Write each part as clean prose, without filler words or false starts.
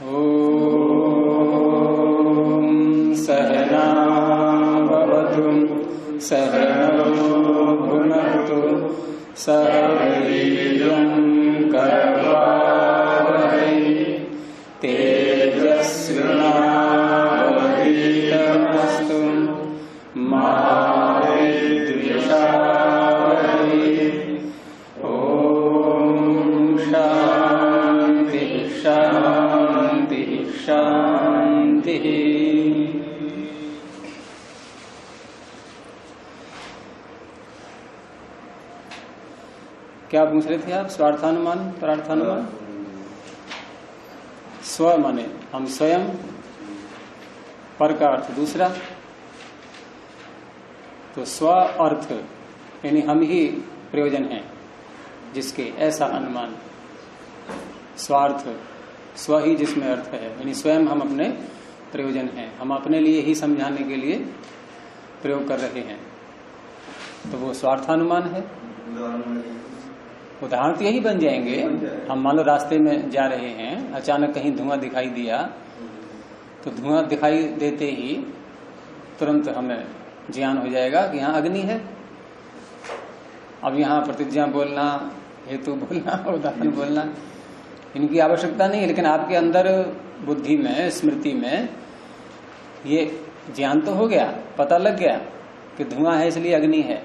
ॐ सहना भवतु सहनौ भुनक्तु सह वीर्यं करवावहै तेजस्विनावधीतमस्तु मा विद्विषावहै। ॐ शान्ति शान्ति शान्ति। क्या पूछ रहे थे आप? स्वार्थानुमान, परार्थानुमान। स्व माने हम स्वयं, पर का अर्थ दूसरा। तो स्व अर्थ यानी हम ही प्रयोजन हैं जिसके, ऐसा अनुमान। स्वार्थ स्व ही जिसमें अर्थ है, यानी स्वयं हम अपने प्रयोजन हैं, हम अपने लिए ही समझाने के लिए प्रयोग कर रहे हैं, तो वो स्वार्थानुमान है। उदाहरण तो यही बन जाएंगे। हम मान लो रास्ते में जा रहे हैं, अचानक कहीं धुआं दिखाई दिया, तो धुआं दिखाई देते ही तुरंत हमें ज्ञान हो जाएगा कि यहाँ अग्नि है। अब यहाँ प्रतिज्ञा बोलना, हेतु बोलना, उदाहरण बोलना, इनकी आवश्यकता नहीं है, लेकिन आपके अंदर बुद्धि में, स्मृति में ये ज्ञान तो हो गया, पता लग गया कि धुआं है इसलिए अग्नि है,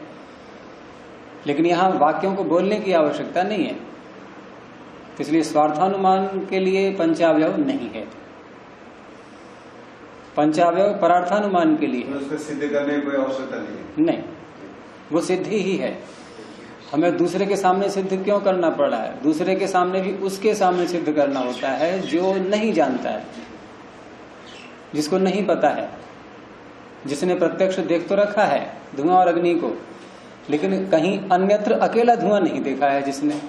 लेकिन यहाँ वाक्यों को बोलने की आवश्यकता नहीं है। तो इसलिए स्वार्थानुमान के लिए पंचावयव नहीं है। पंचावयव परार्थानुमान के लिए उसको सिद्ध करने की कोई आवश्यकता नहीं है। नहीं, वो सिद्धि ही है। हमें दूसरे के सामने सिद्ध क्यों करना पड़ रहा है? दूसरे के सामने भी उसके सामने सिद्ध करना होता है जो नहीं जानता है, जिसको नहीं पता है, जिसने प्रत्यक्ष देख तो रखा है धुआं और अग्नि को, लेकिन कहीं अन्यत्र अकेला धुआं नहीं देखा है। जिसने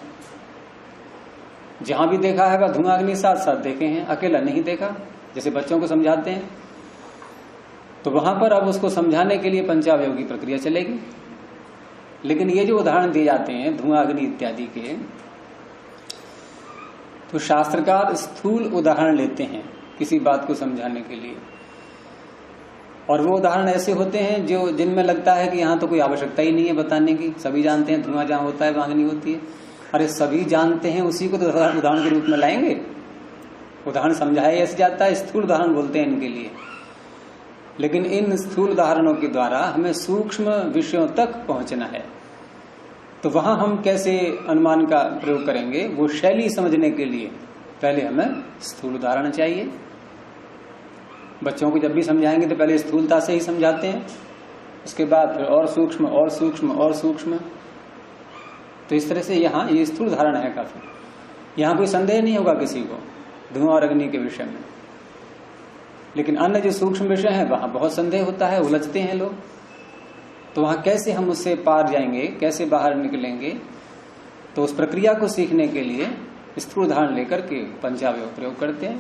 जहां भी देखा है वह धुआं अग्नि साथ साथ देखे हैं, अकेला नहीं देखा। जैसे बच्चों को समझाते हैं, तो वहां पर अब उसको समझाने के लिए पंचावयव की प्रक्रिया चलेगी। लेकिन ये जो उदाहरण दिए जाते हैं धुआं अग्नि इत्यादि के, तो शास्त्रकार स्थूल उदाहरण लेते हैं किसी बात को समझाने के लिए, और वो उदाहरण ऐसे होते हैं जो जिनमें लगता है कि यहाँ तो कोई आवश्यकता ही नहीं है बताने की, सभी जानते हैं धुआं जहां होता है वहां अग्नि होती है। अरे सभी जानते हैं, उसी को तो उदाहरण के रूप में लाएंगे। उदाहरण समझाया ऐसे जाता है, स्थूल उदाहरण बोलते हैं इनके लिए। लेकिन इन स्थूल उदाहरणों के द्वारा हमें सूक्ष्म विषयों तक पहुंचना है, तो वहां हम कैसे अनुमान का प्रयोग करेंगे, वो शैली समझने के लिए पहले हमें स्थूल उदाहरण चाहिए। बच्चों को जब भी समझाएंगे तो पहले स्थूलता से ही समझाते हैं, उसके बाद फिर और सूक्ष्म और सूक्ष्म और सूक्ष्म। तो इस तरह से यहाँ ये स्थूल उदाहरण है काफी। यहाँ कोई संदेह नहीं होगा किसी को धुआं और अग्नि के विषय में, लेकिन अन्य जो सूक्ष्म विषय है वहां बहुत संदेह होता है, उलझते हैं लोग। तो वहां कैसे हम उससे पार जाएंगे, कैसे बाहर निकलेंगे, तो उस प्रक्रिया को सीखने के लिए स्थूल उदाहरण लेकर के पंचावयव प्रयोग करते हैं।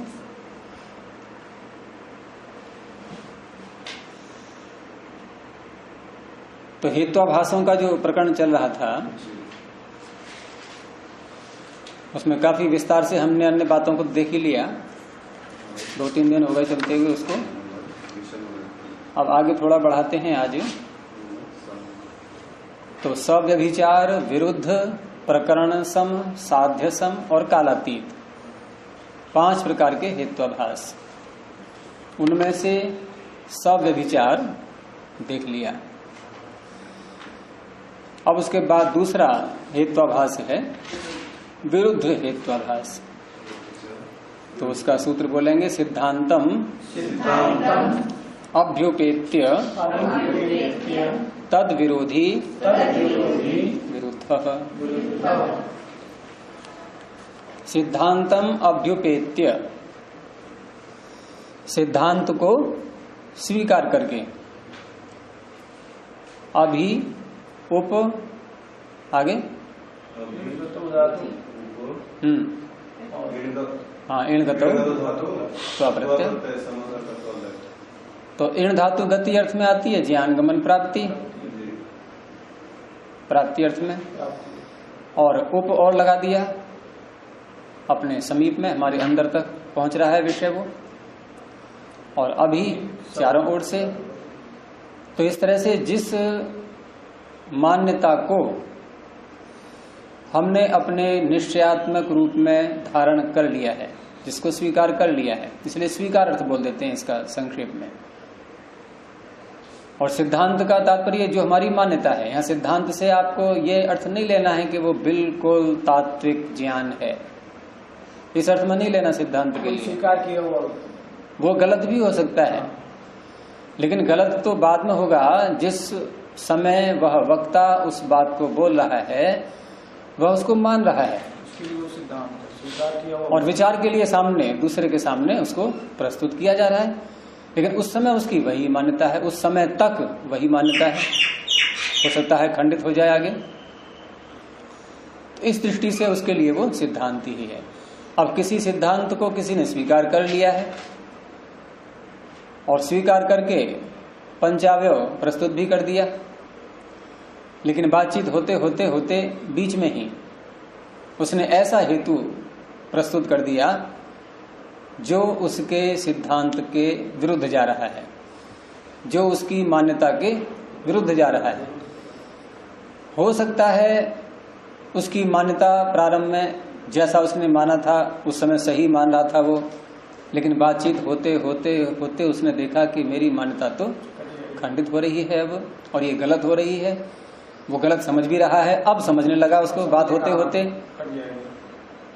तो हेत्वाभासों का जो प्रकरण चल रहा था, उसमें काफी विस्तार से हमने अन्य बातों को देख ही लिया। 2-3 दिन हो गए चलते हुए उसको। अब आगे थोड़ा बढ़ाते हैं आज। तो सव्यभिचार, विरुद्ध, प्रकरण सम, साध्य सम और कालातीत, 5 प्रकार के हेत्वाभास। उनमें से सव्यभिचार देख लिया। अब उसके बाद दूसरा हेत्वाभास है विरुद्ध हेत्वाभास। तो उसका सूत्र बोलेंगे सिद्धांतम अभ्युपेत्य तद विरोधी विरुद्ध। सिद्धांतम अभ्युपेत्य, सिद्धांत को स्वीकार करके, अभी उप आगे हाँ इण गतो स्वप्रत्यय। तो इण धातु गति अर्थ में आती है, ज्ञान गमन प्राप्ति, प्राप्ति अर्थ में, और उप और लगा दिया अपने समीप में, हमारे अंदर तक। पहुंच रहा है विषय वो, और अभी चारों ओर से। तो इस तरह से जिस मान्यता को हमने अपने निश्चयात्मक रूप में धारण कर लिया है, जिसको स्वीकार कर लिया है, इसलिए स्वीकार अर्थ बोल देते हैं इसका संक्षेप में। और सिद्धांत का तात्पर्य जो हमारी मान्यता है, यहाँ सिद्धांत से आपको ये अर्थ नहीं लेना है कि वो बिल्कुल तात्विक ज्ञान है, इस अर्थ में नहीं लेना सिद्धांत के लिए। स्वीकार किया वो गलत भी हो सकता है, लेकिन गलत तो बाद में होगा जिस समय वह वक्ता उस बात को बोल रहा है, वह उसको मान रहा है, स्वीकार किया और विचार के लिए सामने दूसरे के सामने उसको प्रस्तुत किया जा रहा है। लेकिन उस समय उसकी वही मान्यता है, उस समय तक वही मान्यता है, हो सकता है खंडित हो जाए आगे। तो इस दृष्टि से उसके लिए वो सिद्धांत ही है। अब किसी सिद्धांत को किसी ने स्वीकार कर लिया है और स्वीकार करके पंचावयव प्रस्तुत भी कर दिया, लेकिन बातचीत होते होते होते बीच में ही उसने ऐसा हेतु प्रस्तुत कर दिया जो उसके सिद्धांत के विरुद्ध जा रहा है, जो उसकी मान्यता के विरुद्ध जा रहा है। हो सकता है उसकी मान्यता प्रारंभ में जैसा उसने माना था उस समय सही मान रहा था वो, लेकिन बातचीत होते होते होते उसने देखा कि मेरी मान्यता तो खंडित हो रही है अब, और ये गलत हो रही है। वो गलत समझ भी रहा है, अब समझने लगा उसको बात होते होते,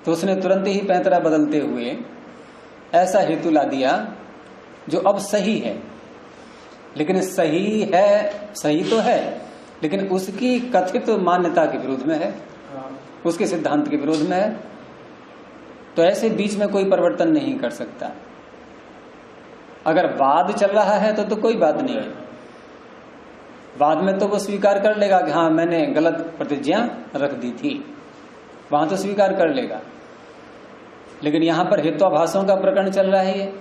तो उसने तुरंत ही पैंतरा बदलते हुए ऐसा हेतु ला दिया जो अब सही है, लेकिन सही है, सही तो है, लेकिन उसकी कथित मान्यता के विरोध में है, उसके सिद्धांत के विरोध में है। तो ऐसे बीच में कोई परिवर्तन नहीं कर सकता। अगर वाद चल रहा है तो कोई बात नहीं है, बाद में तो वो स्वीकार कर लेगा कि हाँ मैंने गलत प्रतिज्ञा रख दी थी, वहां तो स्वीकार कर लेगा। लेकिन यहां पर हेत्वाभासों का प्रकरण चल रहा है ये,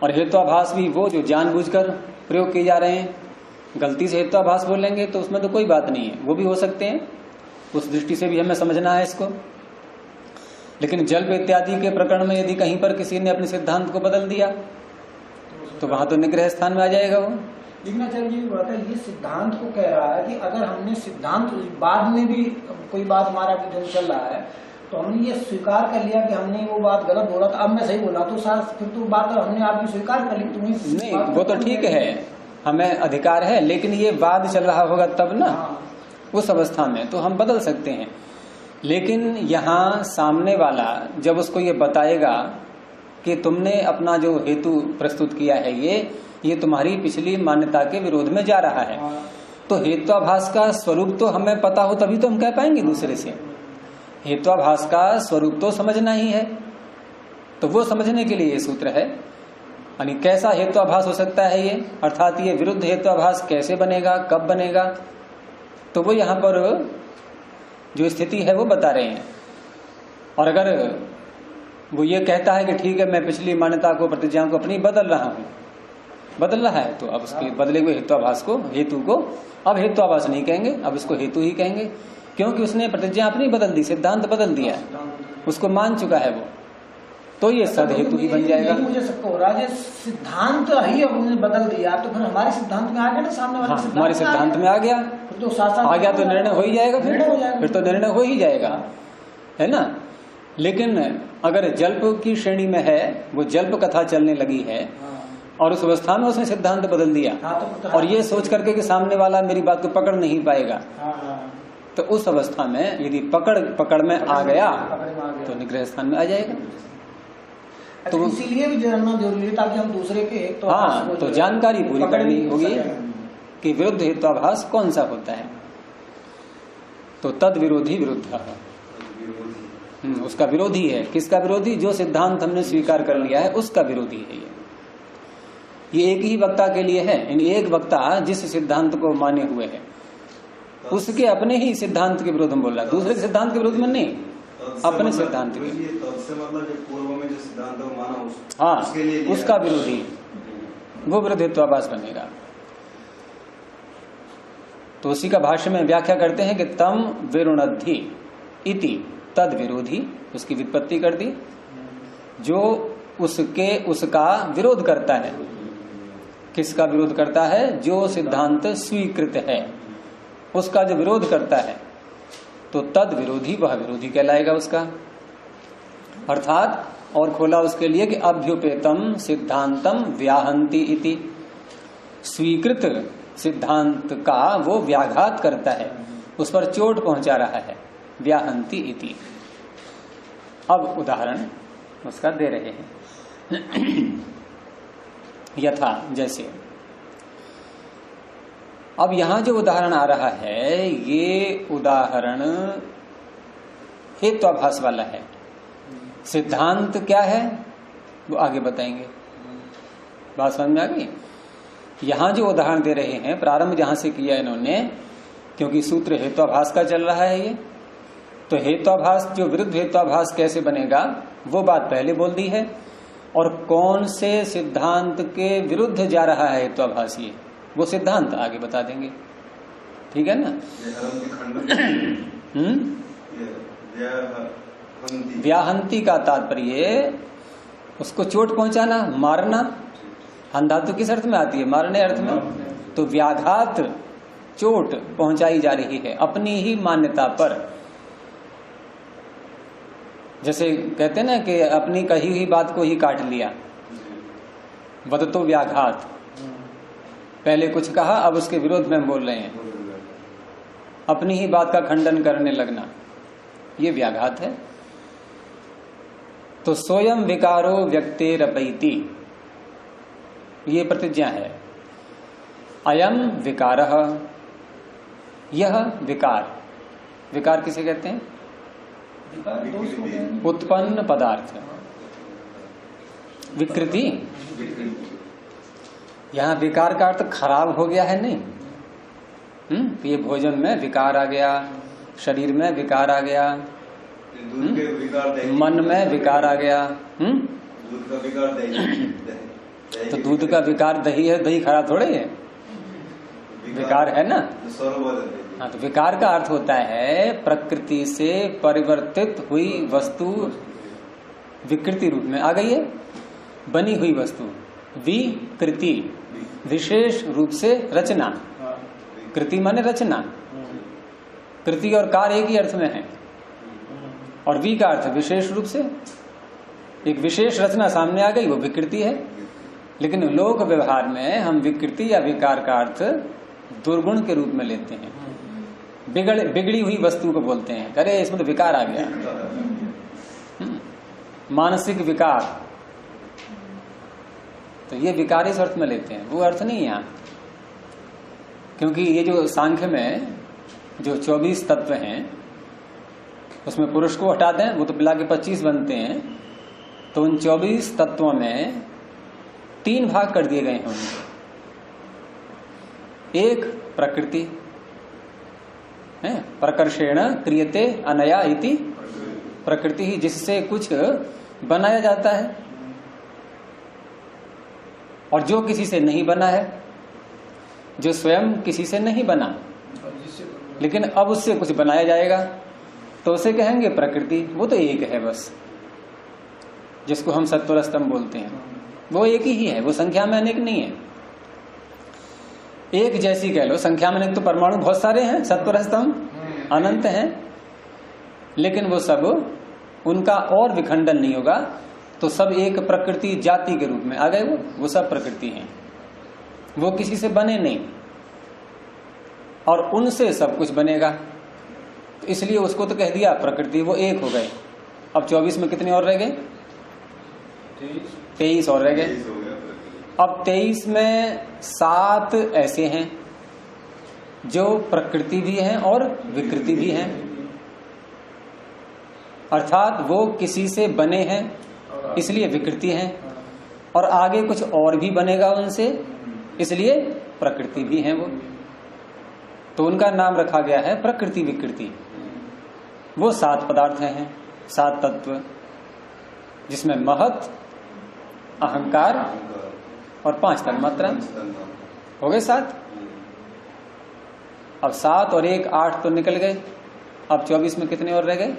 और हेत्वाभास भी वो जो जानबूझकर प्रयोग किए जा रहे हैं। गलती से हेत्वाभास बोलेंगे तो उसमें तो कोई बात नहीं है, वो भी हो सकते हैं, उस दृष्टि से भी हमें समझना है इसको। लेकिन जल्प इत्यादि के प्रकरण में यदि कहीं पर किसी ने अपने सिद्धांत को बदल दिया तो वहां तो निग्रह स्थान में आ जाएगा वो। लेकिन आचार्य जी बात है, ये सिद्धांत को कह रहा है कि अगर हमने सिद्धांत बाद में भी कोई बात हमारा विधन चल रहा है तो हमने ये स्वीकार कर लिया कि हमने वो बात गलत बोला था, अब मैं सही बोला, तो फिर तो बात हमने आपकी स्वीकार कर ली। तुम्हें नहीं, वो तो ठीक है, हमें अधिकार है, लेकिन ये वाद चल रहा होगा तब ना, उस अवस्था में तो हम बदल सकते हैं। लेकिन यहाँ सामने वाला जब उसको ये बताएगा कि तुमने अपना जो हेतु प्रस्तुत किया है ये तुम्हारी पिछली मान्यता के विरोध में जा रहा है, तो हेत्वाभास का स्वरूप तो हमें पता हो तभी तो हम कह पाएंगे दूसरे से। हेत्वाभास का स्वरूप तो समझना ही है, तो वो समझने के लिए ये सूत्र है। यानी कैसा हेत्वाभास हो सकता है ये, अर्थात ये विरुद्ध हेत्वाभास कैसे बनेगा, कब बनेगा, तो वो यहाँ पर जो स्थिति है वो बता रहे हैं। और अगर वो ये कहता है कि ठीक है मैं पिछली मान्यता को, प्रतिज्ञाओं को अपनी बदल रहा हूं, बदल रहा है, तो अब उसके बदले हुए हेत्वाभास को, हेतु को अब हेत्वाभास नहीं कहेंगे, अब इसको हेतु ही कहेंगे, क्योंकि उसने प्रतिज्ञा अपनी बदल दी, सिद्धांत बदल दिया, उसको मान चुका है वो, तो ये सद हेतु ही बन जाएगा। मुझे सबको हो रहा है सिद्धांत ही हमने बदल दिया तो फिर हमारे सिद्धांत में आ गया ना, सामने वाले हमारे सिद्धांत में आ गया, तो आ गया तो निर्णय हो ही जाएगा, फिर तो निर्णय हो ही जाएगा, है ना। लेकिन अगर जल्प की श्रेणी में है, वो जल्प कथा चलने लगी है और उस अवस्था में उसने सिद्धांत बदल दिया, और ये सोच करके कि सामने वाला मेरी बात को पकड़ नहीं पाएगा, तो उस अवस्था में यदि पकड़ में आ गया तो निग्रह स्थान में आ जाएगा। तो इसीलिए भी जानना जरूरी है ताकि हम दूसरे के तो हाँ, तो जानकारी पूरी करनी होगी कि विरुद्ध हेत्वाभास कौन सा होता है। तो तद विरोधी विरुद्ध, उसका विरोधी है। किसका विरोधी? जो सिद्धांत हमने स्वीकार कर लिया है उसका विरोधी है ये एक ही वक्ता के लिए है। एक वक्ता जिस सिद्धांत को माने हुए है उसके अपने ही सिद्धांत के विरोध में बोल रहा है, दूसरे के सिद्धांत के विरोध में नहीं, अपने सिद्धांत के। पूर्व में जो सिद्धांत माना हाँ, उसका विरोधी, वो विरोधित्वाभास बनेगा। तो उसी का भाष्य में व्याख्या करते हैं कि तम विरुणद्धि इति तद विरोधी, उसकी व्युत्पत्ति कर दी। जो उसका विरोध करता है। किसका विरोध करता है? जो सिद्धांत स्वीकृत है उसका जो विरोध करता है, तो तद विरोधी वह विरोधी कहलाएगा उसका। अर्थात और खोला उसके लिए कि अभ्युपेतम सिद्धांतम व्याहंति इति, स्वीकृत सिद्धांत का वो व्याघात करता है, उस पर चोट पहुंचा रहा है, व्याहंति इति। अब उदाहरण उसका दे रहे हैं। यथा, जैसे अब यहां जो उदाहरण आ रहा है ये उदाहरण हेत्वाभास वाला है। सिद्धांत क्या है वो आगे बताएंगे। बात समझ में आ गई? यहां जो उदाहरण दे रहे हैं, प्रारंभ जहां से किया इन्होंने, क्योंकि सूत्र हेत्वाभास का चल रहा है ये, तो हेत्वाभास जो विरुद्ध हेत्वाभास कैसे बनेगा वो बात पहले बोल दी है। और कौन से सिद्धांत के विरुद्ध जा रहा है हेत्वाभास, ये वो सिद्धांत आगे बता देंगे। ठीक है ना? व्याहंती का तात्पर्य उसको चोट पहुंचाना, मारना। हन धातु किस अर्थ में आती है? मारने अर्थ में। तो व्याघात, चोट पहुंचाई जा रही है अपनी ही मान्यता पर। जैसे कहते हैं ना कि अपनी कही हुई बात को ही काट लिया, वदतो व्याघात। पहले कुछ कहा, अब उसके विरोध में बोल रहे हैं, अपनी ही बात का खंडन करने लगना, ये व्याघात है। तो स्वयं विकारो व्यक्तेरपैति, ये प्रतिज्ञा है। अयम विकारः, यह विकार। विकार किसे कहते हैं? उत्पन्न पदार्थ। विकृति, यहां विकार का अर्थ खराब हो गया है नहीं। ये भोजन में विकार आ गया, शरीर में विकार आ गया, मन में विकार आ गया। दूध का विकार दही, तो दूध का विकार दही है, दही खराब थोड़े है, विकार है ना। हाँ, तो विकार का अर्थ होता है प्रकृति से परिवर्तित हुई वस्तु, विकृति रूप में आ गई है, बनी हुई वस्तु। विकृति, विशेष रूप से रचना। कृति माने रचना। कृति और कार एक ही अर्थ में है। और वी का अर्थ विशेष रूप से, एक विशेष रचना सामने आ गई, वो विकृति है। लेकिन लोक व्यवहार में हम विकृति या विकार का अर्थ दुर्गुण के रूप में लेते हैं। बिगड़ी हुई वस्तु को बोलते हैं, अरे इसमें तो विकार आ गया। मानसिक विकार, तो ये विकार इस अर्थ में लेते हैं, वो अर्थ नहीं यहाँ। क्योंकि ये जो सांख्य में जो 24 तत्व हैं, उसमें पुरुष को हटा दें, वो तो मिला के 25 बनते हैं। तो उन 24 तत्वों में 3 भाग कर दिए गए हैं उनके। एक प्रकृति है, प्रकर्षेण क्रियते अनया इति प्रकृति ही, जिससे कुछ बनाया जाता है और जो किसी से नहीं बना है, जो स्वयं किसी से नहीं बना लेकिन अब उससे कुछ बनाया जाएगा, तो उसे कहेंगे प्रकृति। वो तो एक है बस, जिसको हम सत्वर स्तंभ बोलते हैं, वो एक ही है, वो संख्या में अनेक नहीं है। एक जैसी कह लो, संख्या में अनेक तो परमाणु बहुत सारे हैं, सत्वर स्तंभ अनंत हैं, लेकिन वो सब, उनका और विखंडन नहीं होगा, तो सब एक प्रकृति जाति के रूप में आ गए। वो सब प्रकृति हैं, वो किसी से बने नहीं और उनसे सब कुछ बनेगा। तो इसलिए उसको तो कह दिया प्रकृति, वो एक हो गए। अब 24 में कितने और रह गए? 23 और रह गए। अब 23 में 7 ऐसे हैं जो प्रकृति भी हैं और विकृति भी हैं, अर्थात वो किसी से बने हैं इसलिए विकृति हैं, और आगे कुछ और भी बनेगा उनसे, इसलिए प्रकृति भी हैं वो। तो उनका नाम रखा गया है प्रकृति विकृति। वो 7 पदार्थ हैं, 7 तत्व, जिसमें महत, अहंकार और 5 तन्मात्रा हो गए 7। अब 7 और 1 8 तो निकल गए। अब 24 में कितने और रह गए?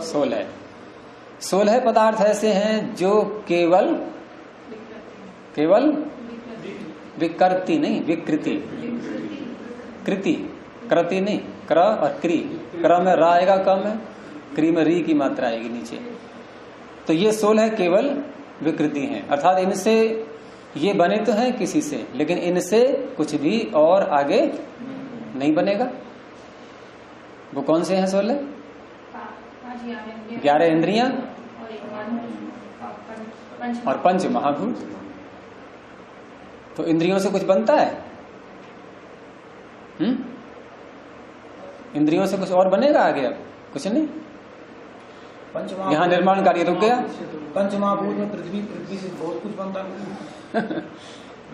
16। 16 पदार्थ ऐसे हैं जो केवल विकृति नहीं, विकृति, कृति, कृति नहीं, क्र और क्री, क्र में रा आएगा, क में, क्री में री की मात्रा आएगी नीचे। तो ये 16 केवल विकृति हैं, अर्थात इनसे ये बने तो हैं किसी से, लेकिन इनसे कुछ भी और आगे नहीं बनेगा। वो कौन से हैं 16? 11 इंद्रियां और 5 महाभूत। तो इंद्रियों से कुछ बनता है? इंद्रियों से कुछ और बनेगा आगे? अब कुछ नहीं, यहाँ निर्माण कार्य रुक गया। पंचमहाभूत में पृथ्वी से बहुत कुछ बनता है।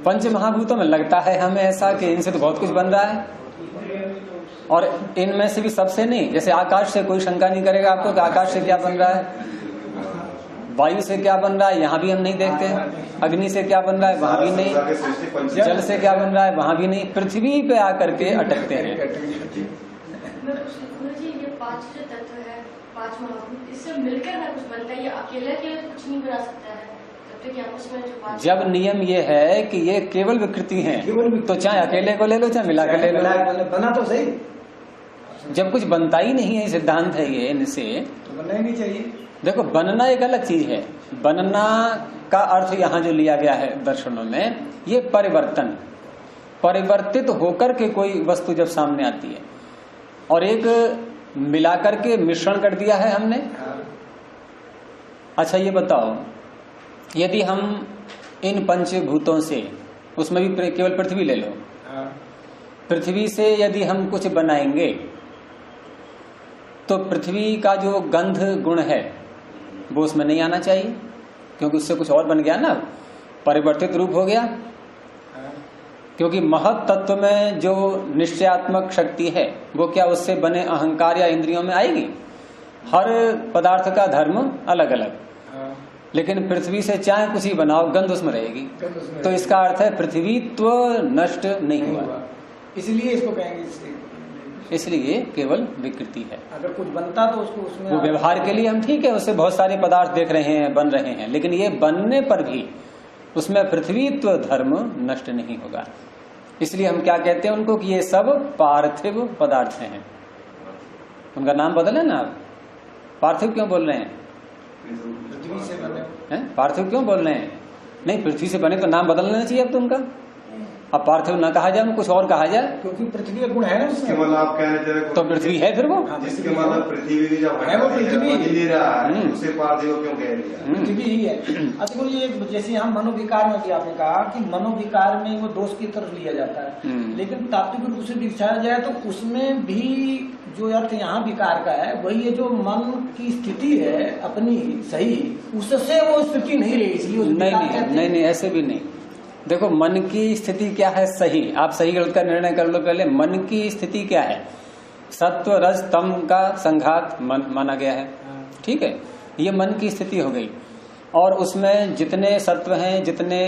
पंच महाभूतों में लगता है हमें ऐसा कि इनसे तो बहुत कुछ बन रहा है, और इनमें से भी सबसे नहीं। जैसे आकाश से कोई शंका नहीं करेगा आपको कि आकाश से क्या बन रहा है, वायु से क्या बन रहा है, यहाँ भी हम नहीं देखते। अग्नि से क्या बन रहा है, वहां भी नहीं। जल से क्या बन रहा है, वहां भी नहीं। पृथ्वी पे आकर के अटकते हैं। ये 5 जो तत्व है, 5 महाभूत, इससे मिलकर ना कुछ बनता है, ये अकेले कुछ नहीं बना सकता है। जब नियम ये है कि ये केवल विकृति हैं, तो चाहे अकेले को ले लो चाहे मिला के ले लो, बना तो सही। जब कुछ बनता ही नहीं है, सिद्धांत है ये, इनसे तो बनना ही नहीं चाहिए। देखो, बनना एक अलग चीज है। बनना का अर्थ यहाँ जो लिया गया है दर्शनों में, ये परिवर्तन, परिवर्तित होकर के कोई वस्तु जब सामने आती है, और एक मिलाकर के मिश्रण कर दिया है हमने। अच्छा ये बताओ, यदि हम इन पंचभूतों से, उसमें भी केवल पृथ्वी ले लो, पृथ्वी से यदि हम कुछ बनाएंगे तो पृथ्वी का जो गंध गुण है वो उसमें नहीं आना चाहिए, क्योंकि उससे कुछ और बन गया ना, परिवर्तित रूप हो गया। क्योंकि महत तत्व में जो निश्चयात्मक शक्ति है वो क्या उससे बने अहंकार या इंद्रियों में आएगी? हर पदार्थ का धर्म अलग अलग, लेकिन पृथ्वी से चाहे कुछ ही बनाओ, गंध उसमें रहेगी। तो इसका अर्थ है पृथ्वीत्व नष्ट नहीं हुआ, इसलिए इसको कहेंगे, इसलिए केवल विकृति है। अगर कुछ बनता तो उसको उसमें वो व्यवहार के लिए हम ठीक है, उससे बहुत सारे पदार्थ देख रहे हैं, बन रहे हैं, लेकिन ये बनने पर भी उसमें पृथ्वीत्व धर्म नष्ट नहीं होगा। इसलिए हम क्या कहते हैं उनको कि ये सब पार्थिव पदार्थ हैं। उनका नाम बदले ना आप, पार्थिव क्यों बोल रहे हैं? पृथ्वी से बने हैं? पार्थिव क्यों बोल रहे हैं? नहीं, पृथ्वी से बने तो नाम बदलना चाहिए अब तो उनका। अब पार्थिव न कहा जाए, कुछ और कहा जाए, क्योंकि पृथ्वी का गुण है ना उसमें। मतलब आप कहने चाह रहे तो पृथ्वी है फिर वो, जिसके मतलब पृथ्वी जब है वो पृथ्वी नहीं रहा है, उसे पार्थिव क्यों कह दिया? पृथ्वी ही है। अच्छा ये जैसे हम मनोविकार में भी आपने कहा कि मनोविकार में वो दोष की तरफ लिया जाता है, लेकिन तात्विक रूप से दिखाया जाए तो उसमें भी जो अर्थ यहाँ विकार का है वही है जो मन की स्थिति है अपनी सही, उससे वो स्थिति नहीं रही, इसलिए नहीं, ऐसे भी नहीं। देखो, मन की स्थिति क्या है सही, आप सही गलत का निर्णय कर लो पहले। मन की स्थिति क्या है? सत्व रज तम का संघात मन माना गया है, ठीक है, ये मन की स्थिति हो गई। और उसमें जितने सत्व हैं, जितने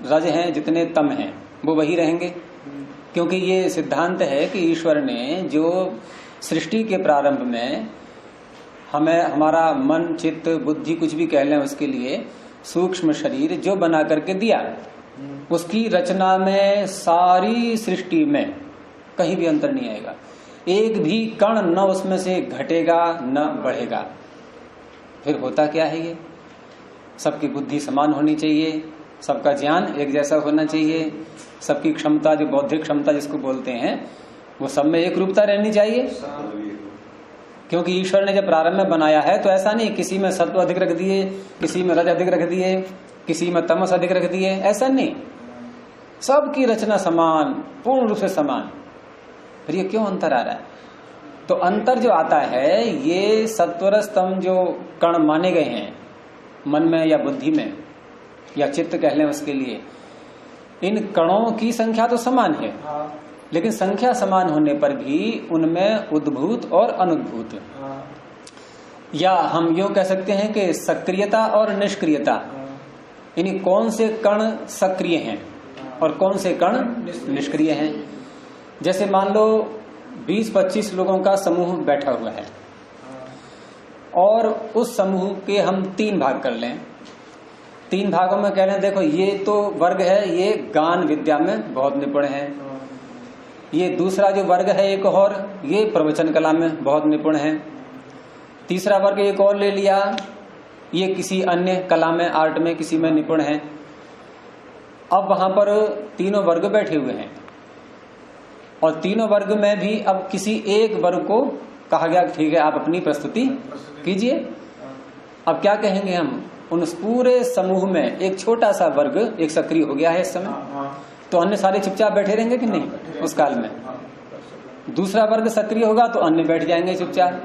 रज हैं, जितने तम हैं, वो वही रहेंगे, क्योंकि ये सिद्धांत है कि ईश्वर ने जो सृष्टि के प्रारंभ में हमें हमारा मन चित्त बुद्धि कुछ भी कह लें उसके लिए सूक्ष्म शरीर जो बना करके दिया, उसकी रचना में सारी सृष्टि में कहीं भी अंतर नहीं आएगा, एक भी कण न उसमें से घटेगा न बढ़ेगा। फिर होता क्या है? ये सबकी बुद्धि समान होनी चाहिए, सबका ज्ञान एक जैसा होना चाहिए, सबकी क्षमता जो बौद्धिक क्षमता जिसको बोलते हैं वो सब में एक रूपता रहनी चाहिए। क्योंकि ईश्वर ने जब प्रारंभ में बनाया है तो ऐसा नहीं किसी में सत्व अधिक रख दिए, किसी में रज अधिक रख दिए, किसी में तमस अधिक रख दिए, ऐसा नहीं, सबकी रचना समान, पूर्ण रूप से समान। फिर ये क्यों अंतर आ रहा है? तो अंतर जो आता है ये सत्वरज तम जो कण माने गए हैं मन में या बुद्धि में या चित्त कह लें उसके लिए, इन कणों की संख्या तो समान है, लेकिन संख्या समान होने पर भी उनमें उद्भूत और अनुद्भूत, या हम यूं कह सकते हैं कि सक्रियता और निष्क्रियता, यानी कौन से कण सक्रिय हैं और कौन से कण निष्क्रिय हैं। जैसे मान लो 20-25 लोगों का समूह बैठा हुआ है और उस समूह के हम 3 भाग कर लें। 3 भागों में कह लें, देखो ये तो वर्ग है, ये गान विद्या में बहुत निपुण है। ये दूसरा जो वर्ग है एक और, ये प्रवचन कला में बहुत निपुण है। तीसरा वर्ग एक और ले लिया, ये किसी अन्य कला में, आर्ट में किसी में निपुण है। अब वहां पर तीनों वर्ग बैठे हुए हैं और तीनों वर्ग में भी अब किसी एक वर्ग को कहा गया ठीक है आप अपनी प्रस्तुति कीजिए। अब क्या कहेंगे हम, उन पूरे समूह में एक छोटा सा वर्ग एक सक्रिय हो गया है इस समय, तो अन्य सारे चुपचाप बैठे रहेंगे कि नहीं उस काल में। दूसरा वर्ग सक्रिय होगा तो अन्य बैठ जाएंगे चुपचाप।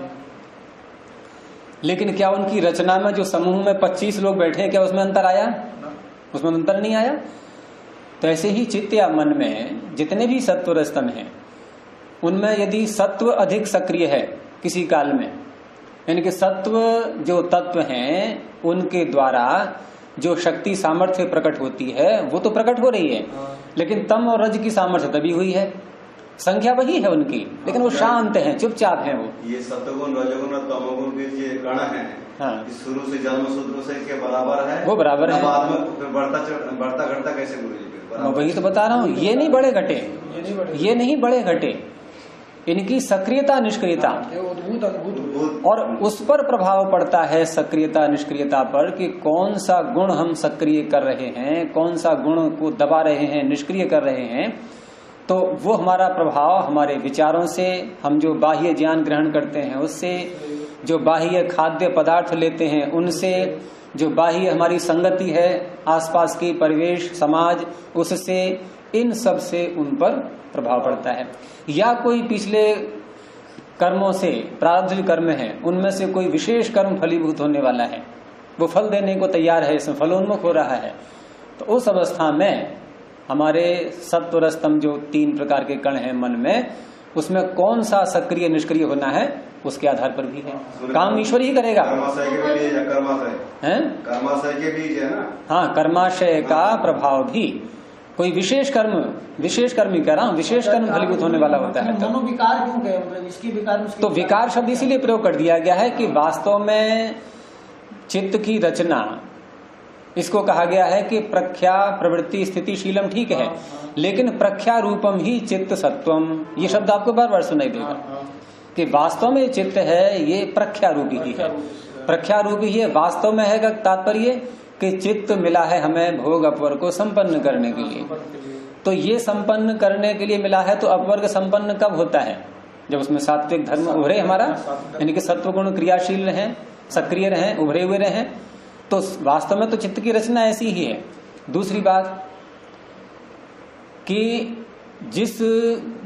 लेकिन क्या उनकी रचना में जो समूह में 25 लोग बैठे हैं, क्या उसमें अंतर आया? उसमें अंतर नहीं आया। तो ऐसे ही चित्त या मन में जितने भी सत्व रजतम हैं, उनमें यदि सत्व अधिक सक्रिय है किसी काल में, यानी कि सत्व जो तत्व हैं उनके द्वारा जो शक्ति सामर्थ्य प्रकट होती है वो तो प्रकट हो रही है, लेकिन तम और रज की सामर्थ्य तभी हुई है, संख्या वही है उनकी, लेकिन वो शांत हैं, चुपचाप हैं वो। ये सत्वगुण रजोगुण और तमोगुण के जो कण है, हाँ, शुरू से जन्म सूत्र से के बराबर है, वो बराबर है। बाद में फिर बढ़ता घटता कैसे गुरु जी? मैं वही तो बता रहा हूँ, ये नहीं बड़े घटे, ये नहीं बड़े घटे, इनकी सक्रियता निष्क्रियता और उस पर प्रभाव पड़ता है, सक्रियता निष्क्रियता पर, कि कौन सा गुण हम सक्रिय कर रहे हैं, कौन सा गुण को दबा रहे हैं, निष्क्रिय कर रहे हैं। तो वो हमारा प्रभाव हमारे विचारों से, हम जो बाह्य ज्ञान ग्रहण करते हैं उससे, जो बाह्य खाद्य पदार्थ लेते हैं उनसे, जो बाह्य हमारी संगति है आसपास की परिवेश समाज उससे, इन सब से उन पर प्रभाव पड़ता है। या कोई पिछले कर्मों से, प्रारब्ध जो कर्म है उनमें से कोई विशेष कर्म फलीभूत होने वाला है, वो फल देने को तैयार है, इसमें फलोन्मुख हो रहा है, तो उस अवस्था में हमारे सत्व रजतम जो 3 प्रकार के कण हैं मन में, उसमें कौन सा सक्रिय निष्क्रिय होना है उसके आधार पर भी है। काम ईश्वर ही करेगा। कर्माशय के बीज है, कर्माशय हैं? कर्माशय के बीज है ना। हाँ, कर्माशय का प्रभाव भी कोई विशेष कर्म ही कह रहा हूँ, विशेष कर्म फलीभूत होने वाला होता है। मनोविकार क्यों कहे, मतलब इसके विकार तो विकार शब्द इसीलिए प्रयोग कर दिया गया है कि वास्तव में चित्त की रचना, इसको कहा गया है कि प्रख्या प्रवृत्ति स्थितिशीलम, ठीक है, लेकिन प्रख्या रूपम ही चित्त सत्वम, ये शब्द आपको बार बार सुनाई देगा कि वास्तव में चित्त है ये प्रख्या रूपी ही है, प्रख्या रूपी ही है। वास्तव में है का तात्पर्य कि चित्त मिला है हमें भोग अपवर्ग को संपन्न करने के लिए। तो ये संपन्न करने के लिए मिला है, तो अपवर्ग संपन्न कब होता है? जब उसमें सात्विक धर्म उभरे हमारा, यानी कि सत्व गुण क्रियाशील रहे, सक्रिय रहे, उभरे हुए रहे, तो वास्तव में तो चित्त की रचना ऐसी ही है। दूसरी बात कि जिस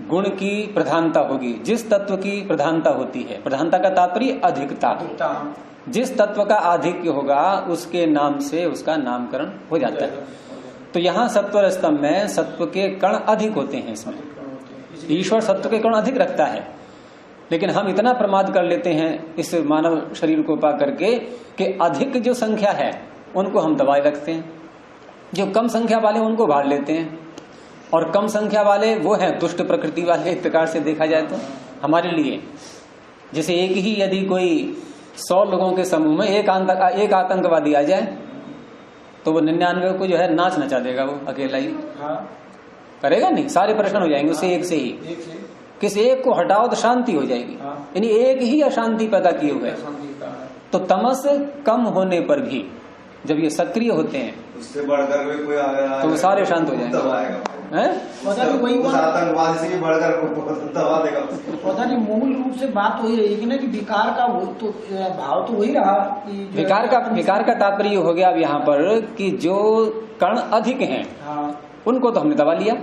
गुण की प्रधानता होगी, जिस तत्व की प्रधानता होती है, प्रधानता का तात्पर्य अधिकता, जिस तत्व का आधिक्य होगा उसके नाम से उसका नामकरण हो जाता है। तो यहाँ सत्व रजतम में सत्व के कण अधिक होते हैं, इसमें ईश्वर सत्व के कण अधिक रखता है, लेकिन हम इतना प्रमाद कर लेते हैं इस मानव शरीर को पा करके कि अधिक जो संख्या है उनको हम दबाए रखते हैं, जो कम संख्या वाले उनको भाड़ लेते हैं, और कम संख्या वाले वो हैं दुष्ट प्रकृति वाले। एक प्रकार से देखा जाए तो हमारे लिए जैसे एक ही यदि कोई 100 लोगों के समूह में एक आतंकवादी आ जाए तो वो 99 को जो है नाच नचा देगा, वो अकेला ही करेगा नहीं, सारे परेशान हो जाएंगे उससे, एक से ही। किसी एक को हटाओ तो शांति हो जाएगी, यानी एक ही अशांति पैदा किए हुए। तो तमस कम होने पर भी जब ये सक्रिय होते हैं उससे बढ़कर भी कोई आ गया तो वो सारे शांत हो जाएंगे, आतंकवादी से भी बढ़कर दबा देगा। पता नहीं मूल रूप से बात वही रही ना कि विकार का वो तो भाव तो वही रहा कि विकार का तात्पर्य हो गया अब यहाँ पर कि जो कण अधिक हैं उनको तो हमने दबा लिया,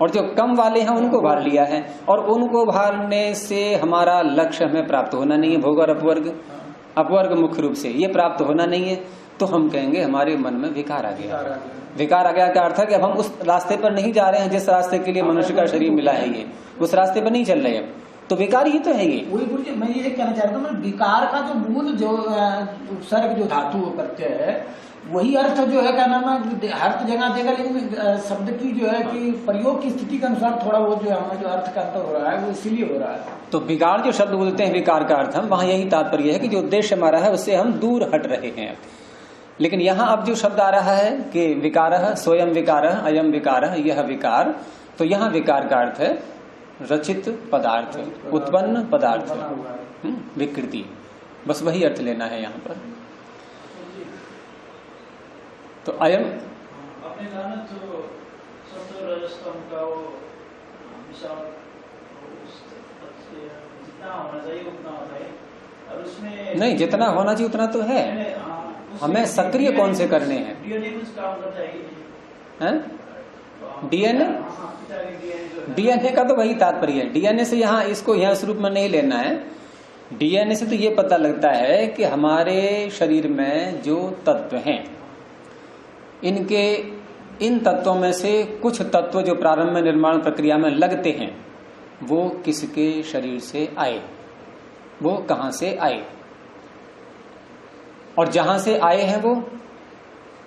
और जो कम वाले हैं उनको भार लिया है, और उनको भारने से हमारा लक्ष्य हमें प्राप्त होना नहीं है, भोग और अपवर्ग मुख्य रूप से ये प्राप्त होना नहीं है। तो हम कहेंगे हमारे मन में विकार आ गया। विकार आ गया का अर्थ है कि अब हम उस रास्ते पर नहीं जा रहे हैं जिस रास्ते के लिए मनुष्य का शरीर मिला है, ये उस रास्ते पर नहीं चल रहे हैं। तो विकार ही तो है ये। वही गुरु जी मैं ये कहना चाह रहा था, विकार का जो मूल जो उपसर्ग जो धातु करते हैं वही अर्थ जो है क्या नाम है हर जगह देगा, लेकिन शब्द की जो है कि प्रयोग की स्थिति के अनुसार थोड़ा बहुत जो हमें जो अर्थ का अंतर हो रहा है वो इसीलिए हो रहा है। तो विकार जो शब्द बोलते हैं विकार का अर्थ हम वहां यही तात्पर्य है कि जो उद्देश्य हमारा है उससे हम दूर हट रहे हैं। लेकिन यहाँ अब जो शब्द आ रहा है कि विकारः स्वयं विकारः अयम विकारः यह विकार, तो यहाँ विकार का अर्थ है रचित पदार्थ, उत्पन्न पदार्थ, विकृति, बस वही अर्थ लेना है यहाँ पर। तो अयम आपने कहा ना जो सत्व रजस्तम का वो विशाल जितना होना चाहिए उतना होता है, और उसमें नहीं जितना होना चाहिए उतना तो है, हमें सक्रिय कौन से करने हैं। डीएनए कुछ काम करता है डीएनए, डीएनए का तो वही तात्पर्य है। डीएनए से यहाँ इसको यहाँ स्वरूप में नहीं लेना है। डीएनए से तो ये पता लगता है कि हमारे शरीर में जो तत्व हैं इनके इन तत्वों में से कुछ तत्व जो प्रारंभ में निर्माण प्रक्रिया में लगते हैं वो किसके शरीर से आए, वो कहां से आए, और जहां से आए हैं वो,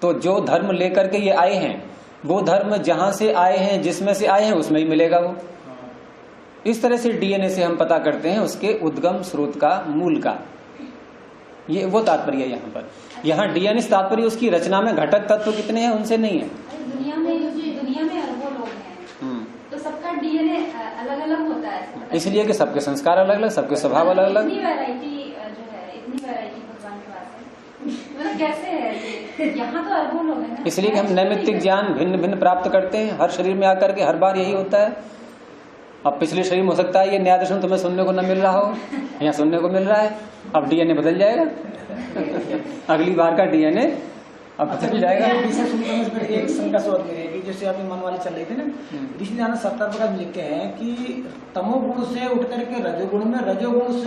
तो जो धर्म लेकर के ये आए हैं वो धर्म जहां से आए हैं जिसमें से आए हैं उसमें ही मिलेगा वो। इस तरह से डीएनए से हम पता करते हैं उसके उद्गम स्रोत का, मूल का। ये वो तात्पर्य है यहाँ पर। यहाँ डीएनए से तात्पर्य उसकी रचना में घटक तत्व कितने हैं उनसे नहीं है। दुनिया में अरबों लोग हैं, तो सबका डीएनए अलग अलग होता है, इसलिए कि सबके संस्कार अलग अलग, सबके स्वभाव अलग अलग। इतनी वैरायटी जो है, इतनी वैरायटी भगवान के पास है, मतलब कैसे है ये? यहाँ तो अरबों लोग हैं ना, इसलिए कि हम नैमित्तिक ज्ञान भिन्न भिन्न प्राप्त करते हैं हर शरीर में आकर के, हर बार यही होता है। अब पिछले शरीर में हो सकता है ये न्याय दर्शन तुम्हें सुनने को न मिल रहा हो, यहाँ सुनने को मिल रहा है, अब डीएनए बदल जाएगा अगली बार का डीएनए अब बदल जाएगा। एक शंका और मेरी, जैसे अभी मन वाले चल रहे थे ना, ऋषि ज्ञान 70 का लिखते हैं कि तमोगुण से उठ करके रजोगुण में, रजोगुण से